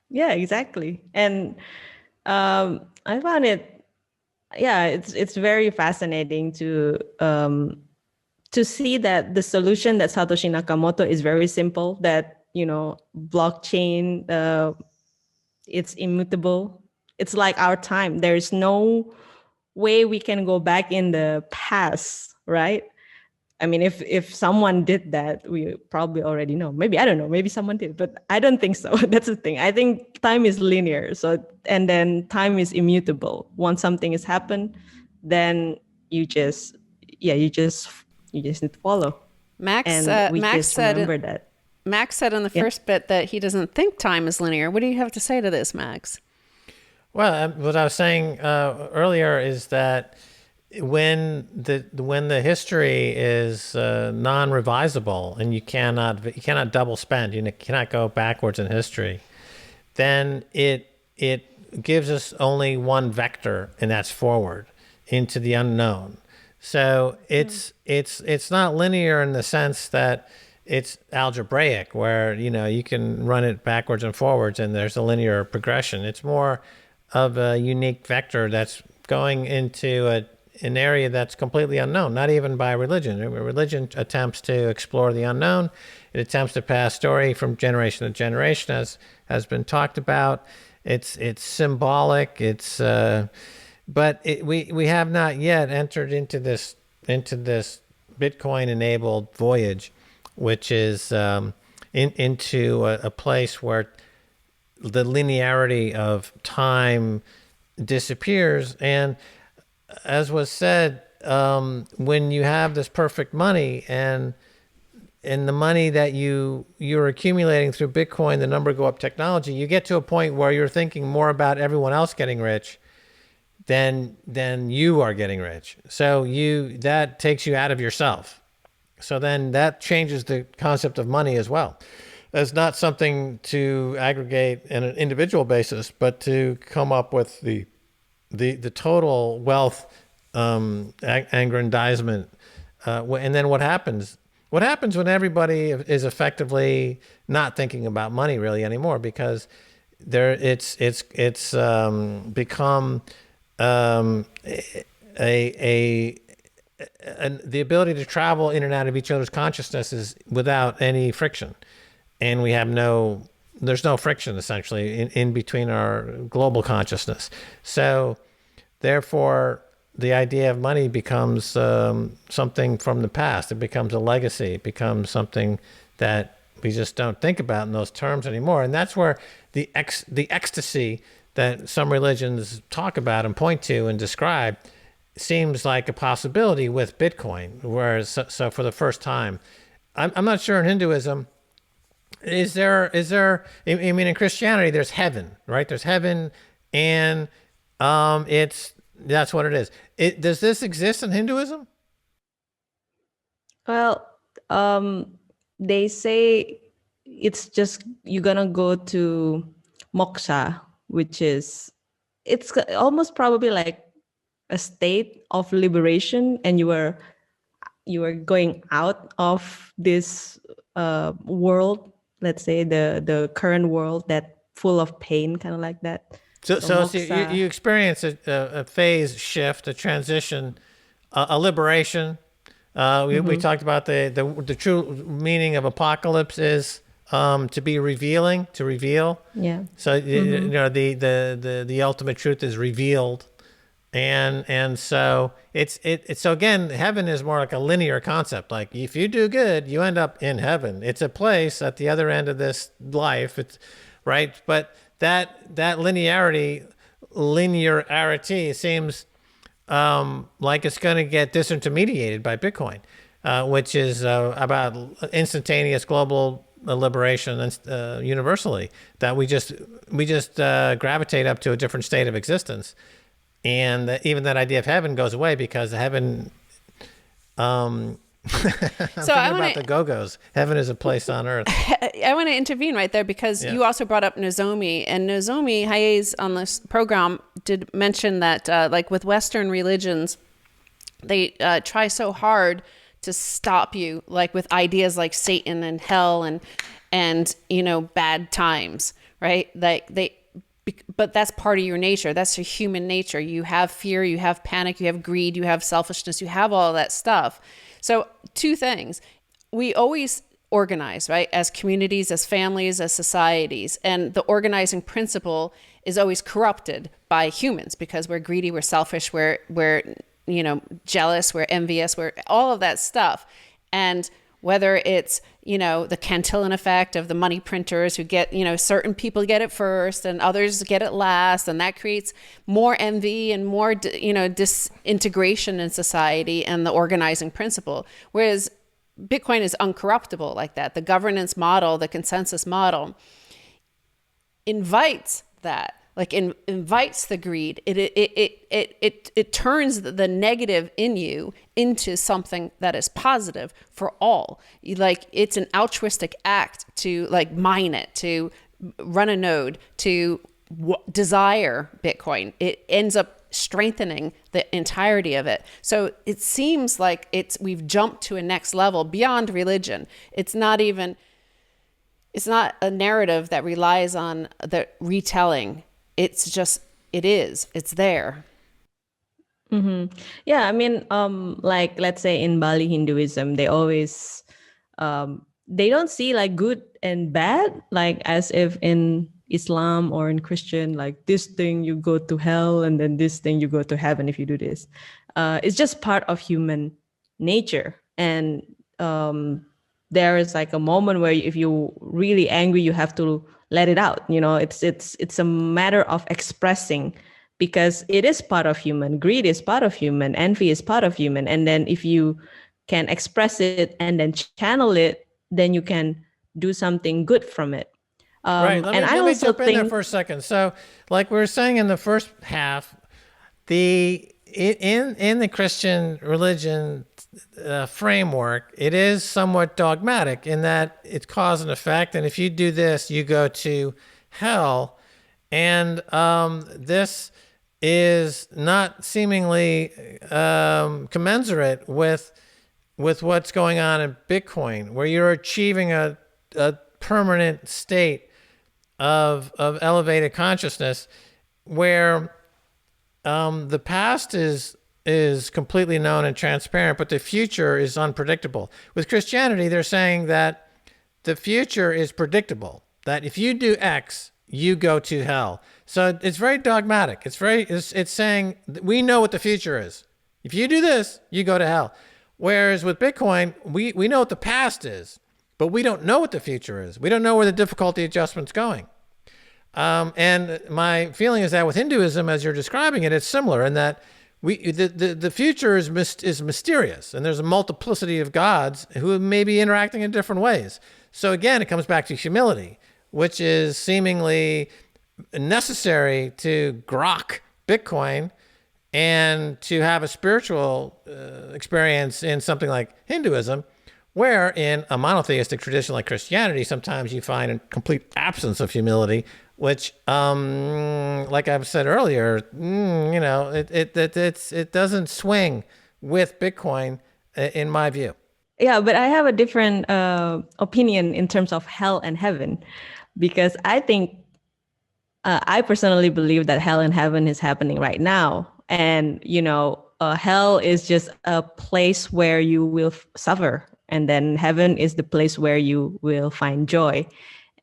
exactly. And I found it, it's very fascinating to see that the solution that Satoshi Nakamoto is very simple, that, blockchain, it's immutable. It's like our time. There's no way we can go back in the past, right? I mean, if someone did that, we probably already know. Maybe, I don't know, maybe someone did, but I don't think so. That's the thing. I think time is linear. So, and then time is immutable. Once something has happened, then you just need to follow. Max just said remember that. Max said in the first bit that he doesn't think time is linear. What do you have to say to this, Max? Well, what I was saying earlier is that when the history is non-revisable and you cannot double spend, you cannot go backwards in history, then it gives us only one vector, and that's forward into the unknown. So it's not linear in the sense that it's algebraic, where you can run it backwards and forwards and there's a linear progression. It's more of a unique vector that's going into an area that's completely unknown, not even by religion. Religion attempts to explore the unknown. It attempts to pass story from generation to generation, as has been talked about. It's symbolic. But we have not yet entered into this Bitcoin-enabled voyage, which is into a place where the linearity of time disappears. And as was said, when you have this perfect money and the money that you're accumulating through Bitcoin, the number go up technology, you get to a point where you're thinking more about everyone else getting rich than you are getting rich. So that takes you out of yourself. So then that changes the concept of money as well. It's not something to aggregate in an individual basis, but to come up with the total wealth aggrandizement. And then what happens? What happens when everybody is effectively not thinking about money really anymore, because it's become the ability to travel in and out of each other's consciousnesses without any friction, and we have no there's no friction essentially in between our global consciousness. So therefore, the idea of money becomes something from the past. It becomes a legacy. It becomes something that we just don't think about in those terms anymore. And that's where the ecstasy that some religions talk about and point to and describe seems like a possibility with Bitcoin. Whereas, so for the first time, I'm not sure in Hinduism, is there, I mean, in Christianity, there's heaven, right? There's heaven, and that's what it is. Does this exist in Hinduism? Well, they say it's just you're gonna go to moksha, which is it's almost probably like a state of liberation, and you are going out of this world. Let's say the current world that full of pain, kind of like that. So you experience a phase shift, a transition, a liberation. We talked about the true meaning of apocalypse is to be revealing, to reveal. Yeah. So you know the ultimate truth is revealed, and so it's so again, heaven is more like a linear concept. Like if you do good, you end up in heaven. It's a place at the other end of this life. It's right, but that linearity seems like it's going to get disintermediated by Bitcoin, which is about instantaneous global liberation and universally, that we just gravitate up to a different state of existence, and even that idea of heaven goes away because heaven. So I want about the Go-Go's. Heaven is a place on earth. I want to intervene right there because you also brought up Nozomi, and Nozomi Hayes on this program did mention that like with Western religions, they try so hard to stop you, like with ideas like Satan and hell and you know, bad times, right? But that's part of your nature. That's your human nature. You have fear, you have panic, you have greed, you have selfishness, you have all that stuff. So two things. We always organize, right? As communities, as families, as societies. And the organizing principle is always corrupted by humans because we're greedy, we're selfish, we're you know, jealous, we're envious, we're all of that stuff. And whether it's, you know, the Cantillon effect of the money printers who get, you know, certain people get it first and others get it last. And that creates more envy and more, you know, disintegration in society and the organizing principle. Whereas Bitcoin is uncorruptible like that. The governance model, the consensus model invites that. Like invites the greed. It turns the negative in you into something that is positive for all. Like it's an altruistic act to like mine it, to run a node, to desire Bitcoin. It ends up strengthening the entirety of it. So it seems like we've jumped to a next level beyond religion. It's not a narrative that relies on the retelling. It's just, it's there. Mm-hmm. Yeah, I mean, like let's say in Bali Hinduism, they always, they don't see like good and bad, like as if in Islam or in Christian, like this thing you go to hell and then this thing you go to heaven if you do this. It's just part of human nature. And there is like a moment where if you're really angry, you have to let it out. You know, it's a matter of expressing, because it is part of human. Greed is part of human. Envy is part of human. And then if you can express it and then channel it, then you can do something good from it. Right. Let me jump in there for a second. So, like we were saying in the first half, in the Christian religion framework, it is somewhat dogmatic in that it's cause and effect, and if you do this, you go to hell. And this is not seemingly commensurate with what's going on in Bitcoin, where you're achieving a permanent state of elevated consciousness, where the past is completely known and transparent, but the future is unpredictable. With Christianity, they're saying that the future is predictable. that if you do X, you go to hell. So it's very dogmatic. It's saying we know what the future is. If you do this, you go to hell. Whereas with Bitcoin, we know what the past is, but we don't know what the future is. We don't know where the difficulty adjustment's going. And my feeling is that with Hinduism, as you're describing it, it's similar in that the future is mysterious, and there's a multiplicity of gods who may be interacting in different ways. So again, it comes back to humility, which is seemingly necessary to grok Bitcoin and to have a spiritual experience in something like Hinduism, where in a monotheistic tradition like Christianity, sometimes you find a complete absence of humility, which, like I've said earlier, it doesn't swing with Bitcoin, in my view. Yeah, but I have a different opinion in terms of hell and heaven, because I think I personally believe that hell and heaven is happening right now. And, hell is just a place where you will suffer. And then heaven is the place where you will find joy.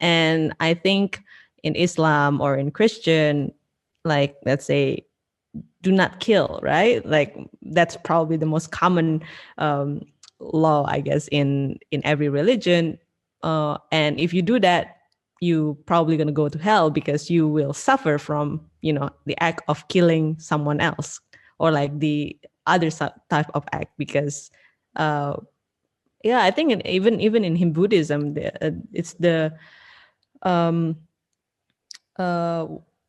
And I think in Islam or in Christian, like, let's say, do not kill, right? Like, that's probably the most common law, I guess, in every religion. And if you do that, you probably going to go to hell because you will suffer from, the act of killing someone else, or like the other type of act. Because, I think even in Buddhism, it's the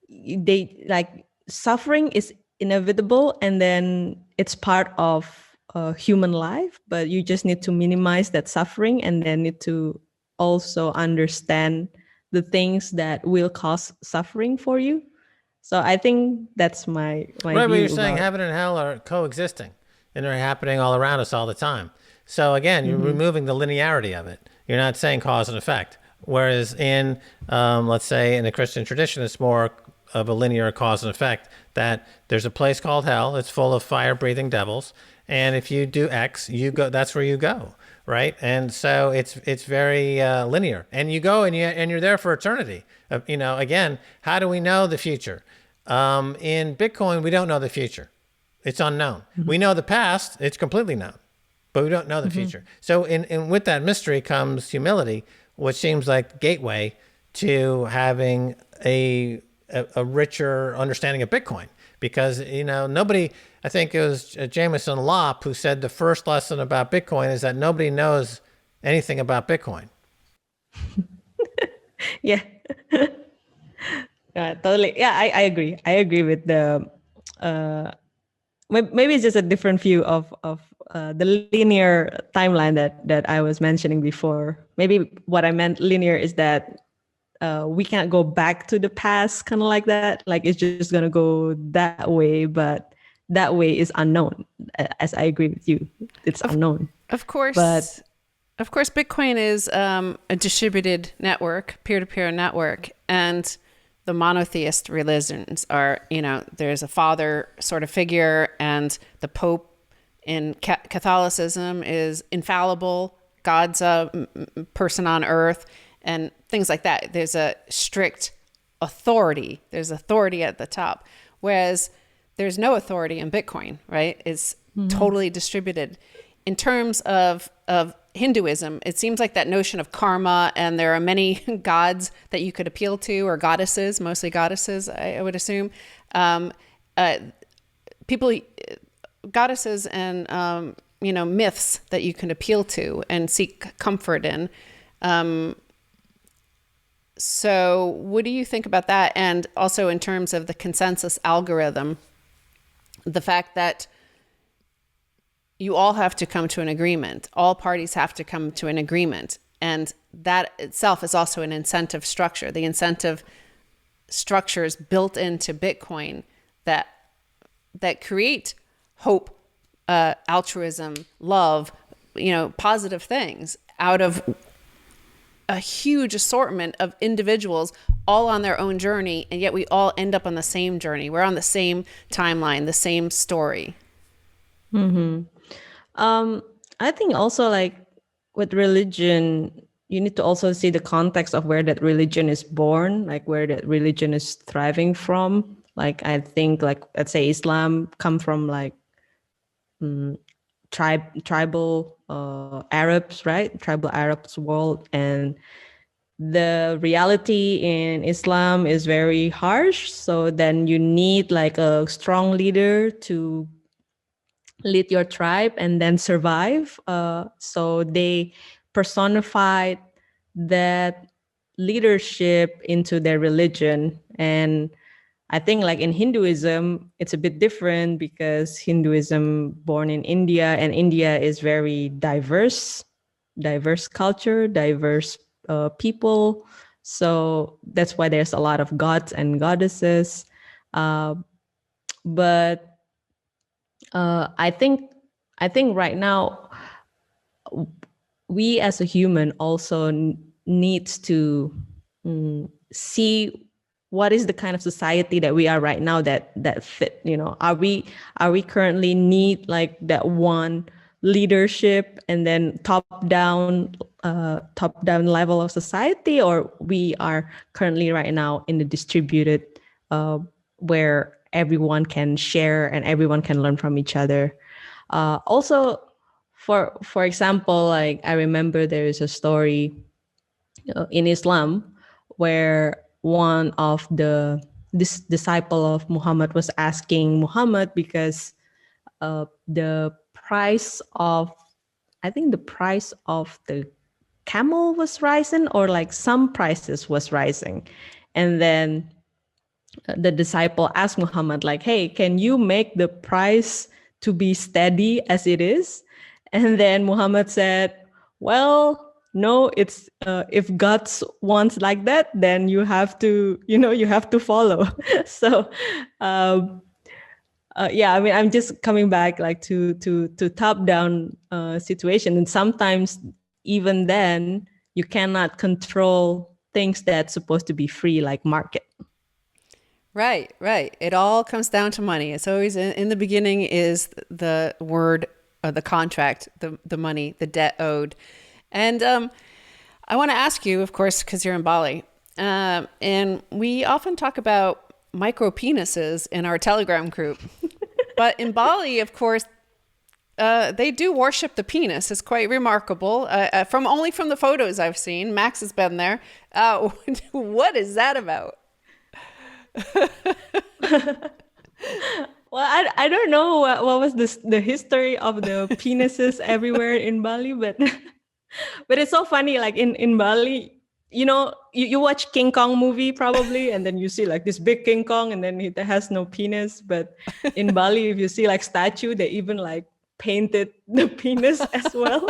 they like suffering is inevitable, and then it's part of human life, but you just need to minimize that suffering, and then need to also understand the things that will cause suffering for you. So I think that's my right, view. But you're saying heaven and hell are coexisting, and they're happening all around us all the time. So again, you're removing the linearity of it. You're not saying cause and effect. Whereas in, let's say, in the Christian tradition, it's more of a linear cause and effect, that there's a place called hell. It's full of fire-breathing devils. And if you do X, you go, that's where you go, right? And so it's very linear. And you go and you're there for eternity. Again, how do we know the future? In Bitcoin, we don't know the future. It's unknown. We know the past. It's completely known. But we don't know the future. So in with that mystery comes humility, which seems like the gateway to having a richer understanding of Bitcoin. Because, nobody, I think it was Jameson Lopp who said the first lesson about Bitcoin is that nobody knows anything about Bitcoin. Yeah. Totally. Yeah, I agree. I agree with the, maybe it's just a different view of the linear timeline that I was mentioning before. Maybe what I meant linear is that we can't go back to the past, kind of like that. Like, it's just going to go that way, but that way is unknown. As I agree with you, it's unknown. Of course. But of course, Bitcoin is a distributed network, peer-to-peer network. And the monotheist religions are, there's a father sort of figure, and the Pope in Catholicism is infallible. God's a person on earth, and things like that. There's a strict authority. There's authority at the top. Whereas there's no authority in Bitcoin, right? It's totally distributed. In terms of Hinduism, it seems like that notion of karma, and there are many gods that you could appeal to, or goddesses, mostly goddesses, I would assume. Goddesses and, myths that you can appeal to and seek comfort in. So what do you think about that? And also in terms of the consensus algorithm, the fact that you all have to come to an agreement. All parties have to come to an agreement. And that itself is also an incentive structure. The incentive structures built into Bitcoin that create hope, altruism, love, positive things out of a huge assortment of individuals all on their own journey. And yet we all end up on the same journey. We're on the same timeline, the same story. I think also, like, with religion, you need to also see the context of where that religion is born, like where that religion is thriving from. Like I think, like let's say Islam come from like tribal Arabs, right? Tribal Arabs world, and the reality in Islam is very harsh. So then you need like a strong leader to lead your tribe and then survive. So they personified that leadership into their religion. And I think like in Hinduism, it's a bit different because Hinduism born in India, and India is very diverse culture, diverse people. So that's why there's a lot of gods and goddesses. But I think right now we as a human also needs to see what is the kind of society that we are right now that fit. You know, are we currently need like that one leadership and then top down level of society, or we are currently right now in the distributed where everyone can share and everyone can learn from each other. Also, for example, like I remember there is a story in Islam where one of this disciple of Muhammad was asking Muhammad because the price of, I think the price of the camel was rising, or like some prices was rising, and then the disciple asked Muhammad like, hey, can you make the price to be steady as it is? And then Muhammad said, well, no, it's if God wants like that, then you have to, you have to follow. So yeah, I mean, I'm just coming back like to top down situation, and sometimes even then you cannot control things that's supposed to be free, like market. Right, right. It all comes down to money. It's always in the beginning is the word, the contract, the money, the debt owed. And I want to ask you, of course, because you're in Bali, and we often talk about micro penises in our Telegram group. But in Bali, of course, they do worship the penis. It's quite remarkable. From the photos I've seen, Max has been there. What is that about? Well, I don't know what was the history of the penises everywhere in Bali, but but it's so funny. Like in Bali, you watch King Kong movie probably, and then you see like this big King Kong, and then it has no penis. But in Bali, if you see like statue, they even like painted the penis as well.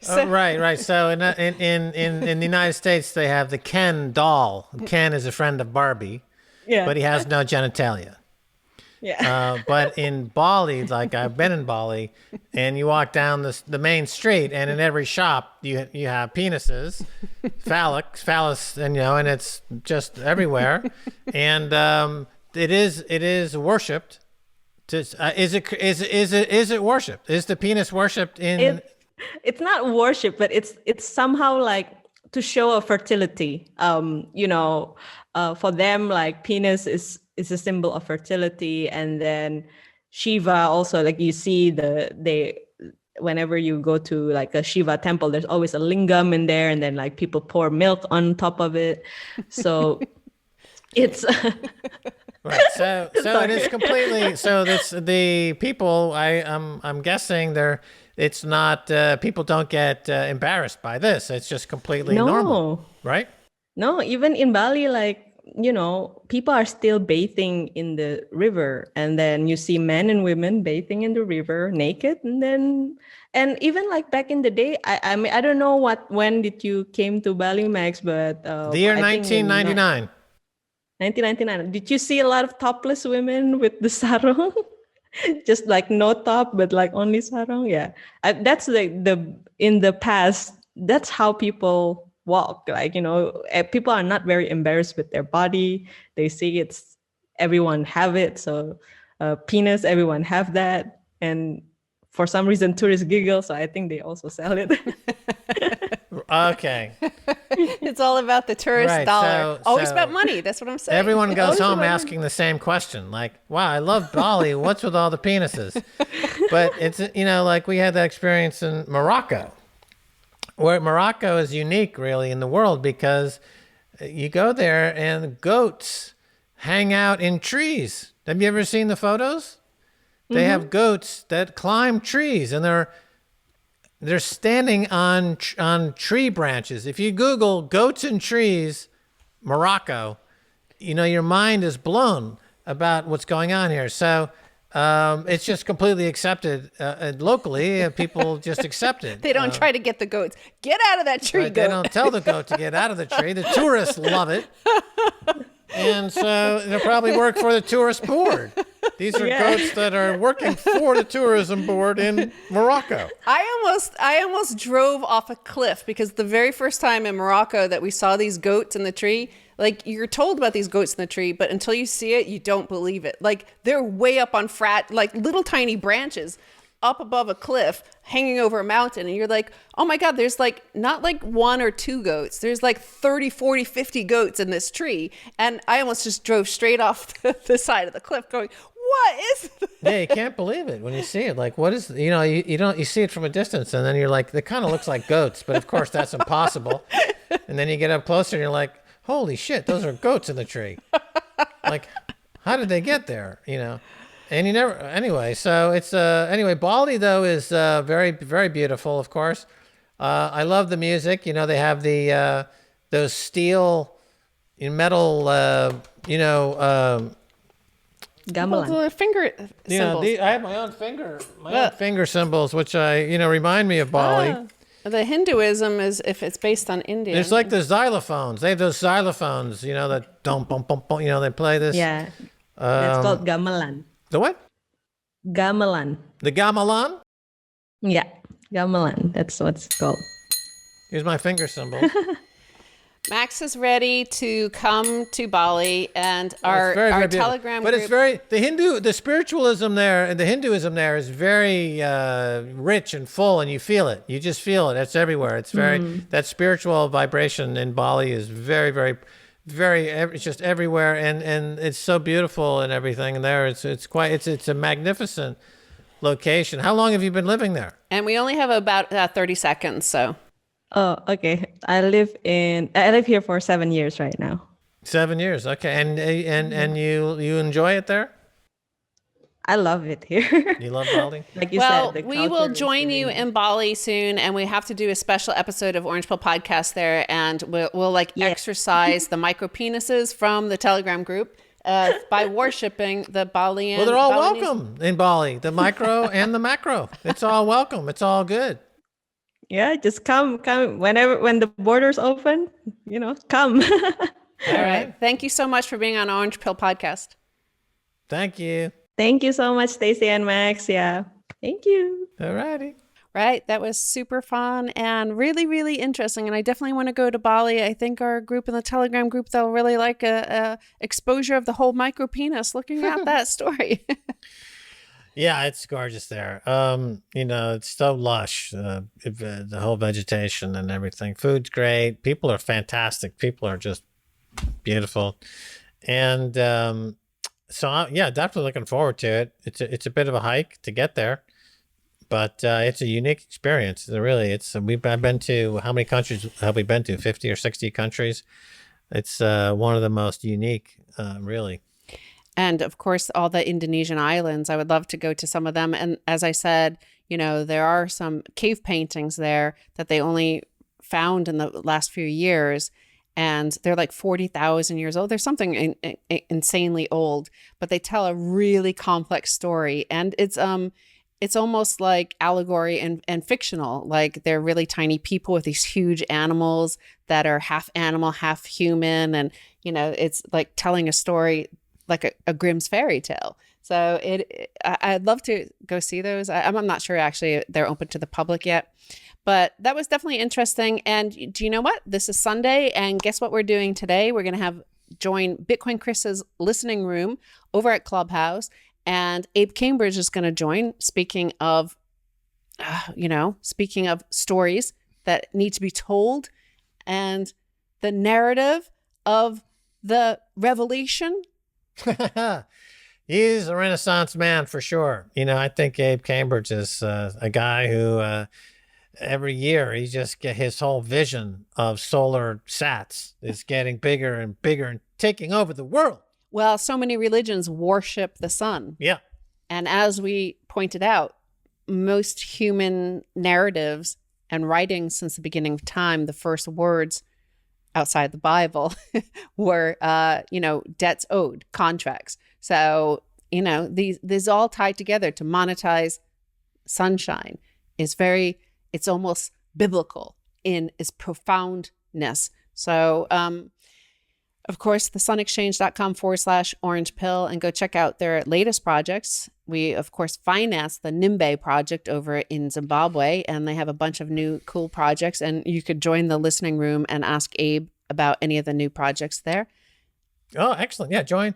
Right. So in the United States, they have the Ken doll. Ken is a friend of Barbie, Yeah. but he has no genitalia. Yeah. But in Bali, like I've been in Bali, and you walk down the main street, and in every shop you have penises, phallus, and and it's just everywhere, and it is worshipped. Is it worshipped? Is the penis worshipped in? It's not worship, but it's somehow like to show a fertility. For them, like penis is a symbol of fertility, and then Shiva also, like you see whenever you go to like a Shiva temple, there's always a lingam in there, and then like people pour milk on top of it. So it's Right. So it is completely. So that's the people. I'm guessing it's not. People don't get embarrassed by this. It's just completely normal, right? No, even in Bali, like people are still bathing in the river, and then you see men and women bathing in the river naked, and even like back in the day, I mean, I don't know when did you came to Bali, Max, but the year 1999. 1999. Did you see a lot of topless women with the sarong? Just like no top, but like only sarong. Yeah, that's like in the past. That's how people walk. Like people are not very embarrassed with their body. They see everyone have it. So penis, everyone have that, and for some reason tourists giggle. So I think they also sell it. Okay. It's all about the tourist Right, dollar. Always so about money. That's what I'm saying. Everyone goes home asking the same question, like, wow, I love Bali. What's with all the penises? But it's, like we had that experience in Morocco, where Morocco is unique really in the world because you go there and goats hang out in trees. Have you ever seen the photos? They have goats that climb trees, and they're standing on tree branches. If you Google goats and trees, Morocco, your mind is blown about what's going on here. So it's just completely accepted locally. People just accept it. They don't try to get the goats. Get out of that tree, Right, goat. they don't tell the goat to get out of the tree. The tourists love it. And so they'll probably work for the tourist board. These are goats that are working for the tourism board in Morocco. I almost drove off a cliff because the very first time in Morocco that we saw these goats in the tree, like you're told about these goats in the tree, but until you see it, you don't believe it. Like they're way up on like little tiny branches up above a cliff hanging over a mountain, and you're like, oh my god, there's like not like one or two goats, there's like 30, 40, 50 goats in this tree. And I almost just drove straight off the side of the cliff going, what is this? Yeah, you can't believe it when you see it. Like, what is, you see it from a distance, and then you're like, it kind of looks like goats, but of course that's impossible. And then you get up closer and you're like, holy shit, those are goats in the tree. Like, how did they get there? And you never, anyway, so it's, Bali though is very, very beautiful, of course. I love the music. They have those steel, metal, Gamelan. The finger symbols. I have my own finger symbols, which remind me of Bali. The Hinduism is, if it's based on India. It's like the xylophones. They have those xylophones, that don't bum bum bum. They play this. Yeah, that's called gamelan. The what? Gamelan. The gamelan? Yeah, gamelan. That's what it's called. Here's my finger symbol. Max is ready to come to Bali, and our very Telegram but group. it's very, the spiritualism there and the Hinduism there is very rich and full, and you feel it. You just feel it. It's everywhere. It's very, that spiritual vibration in Bali is very, very, very, it's just everywhere, and it's so beautiful and everything. And there, it's a magnificent location. How long have you been living there? And we only have about 30 seconds, so. Oh, okay. I live here for 7 years right now. 7 years, okay. And you enjoy it there? I love it here. You love Bali? Like you Well, said, the we will culture is join you really- in Bali soon, and we have to do a special episode of Orange Pill Podcast there, and we'll exercise the micro penises from the Telegram group by worshing the Balian. Well, they're all Balinese. welcome in Bali, the micro and the macro. It's all welcome. It's all good. Yeah, just come when the borders open, come. All right. Thank you so much for being on Orange Pill Podcast. Thank you. Thank you so much, Stacy and Max. Yeah. Thank you. All righty. Right. That was super fun and really, really interesting. And I definitely want to go to Bali. I think our group in the Telegram group, they'll really like a exposure of the whole micro penis looking at that story. Yeah, it's gorgeous there. It's so lush, the whole vegetation and everything. Food's great. People are fantastic. People are just beautiful. And definitely looking forward to it. It's a bit of a hike to get there, but it's a unique experience. I've been to, how many countries have we been to? 50 or 60 countries. It's one of the most unique, really. And of course, all the Indonesian islands, I would love to go to some of them. And as I said, there are some cave paintings there that they only found in the last few years. And they're like 40,000 years old. There's something insanely old, but they tell a really complex story. And it's almost like allegory and fictional. Like they're really tiny people with these huge animals that are half animal, half human. And, it's like telling a story like a Grimm's fairy tale. So I'd love to go see those. I'm not sure actually they're open to the public yet, but that was definitely interesting. And do you know what? This is Sunday, and guess what we're doing today? We're going to join Bitcoin Chris's listening room over at Clubhouse, and Abe Cambridge is going to join. Speaking of stories that need to be told, and the narrative of the revelation. He's a Renaissance man for sure. I think Abe Cambridge is a guy who every year he just get his whole vision of solar sats is getting bigger and bigger and taking over the world. Well, so many religions worship the sun. Yeah. And as we pointed out, most human narratives and writings since the beginning of time, the first words outside the Bible were, debts owed, contracts. So, these all tied together to monetize sunshine it's almost biblical in its profoundness. So, of course, thesunexchange.com/orange pill, and go check out their latest projects. We, of course, finance the Nimbe project over in Zimbabwe, and they have a bunch of new cool projects. And you could join the listening room and ask Abe about any of the new projects there. Oh, excellent. Yeah, join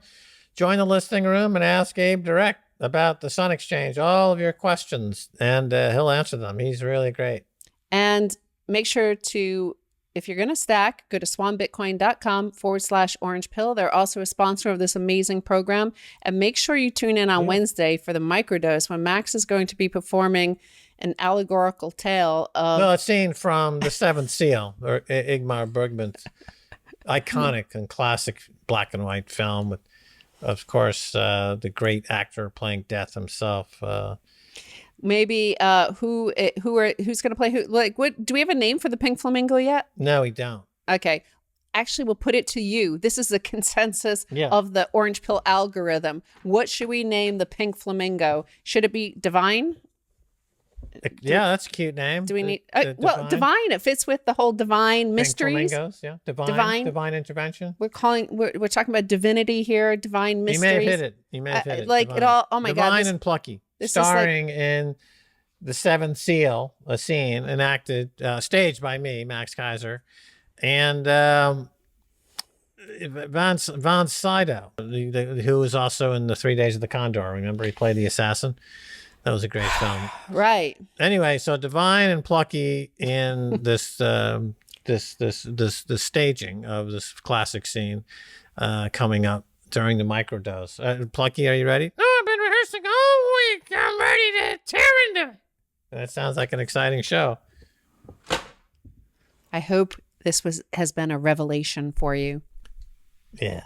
the listening room and ask Abe direct about the Sun Exchange, all of your questions, and he'll answer them. He's really great. And make sure to, if you're going to stack, go to swanbitcoin.com/orange pill. They're also a sponsor of this amazing program. And make sure you tune in on Wednesday for the microdose, when Max is going to be performing an allegorical tale of... No, it's seen from The Seventh Seal, or Ingmar Bergman's iconic and classic black and white film with, of course, the great actor playing Death himself. Maybe who's going to play who? Like, what? Do we have a name for the pink flamingo yet? No, we don't. Okay. Actually, we'll put it to you. This is the consensus of the orange pill algorithm. What should we name the pink flamingo? Should it be Divine? Yeah, that's a cute name. Do we need... Divine. It fits with the whole divine mysteries. Flamingos, yeah. Divine intervention. We're talking about divinity here, divine mysteries. You may have hit it. Like divine. it all... Oh, my God. Divine and Plucky. Starring in The Seventh Seal, a scene enacted, staged by me, Max Kaiser, and Von Sydow, who was also in The 3 Days of the Condor. Remember, he played the assassin. That was a great film. Right. Anyway, so Divine and Plucky in this this staging of this classic scene coming up during the microdose. Plucky, are you ready? Oh, I've been rehearsing all week. I'm ready to tear into it. That sounds like an exciting show. I hope this has been a revelation for you. Yeah.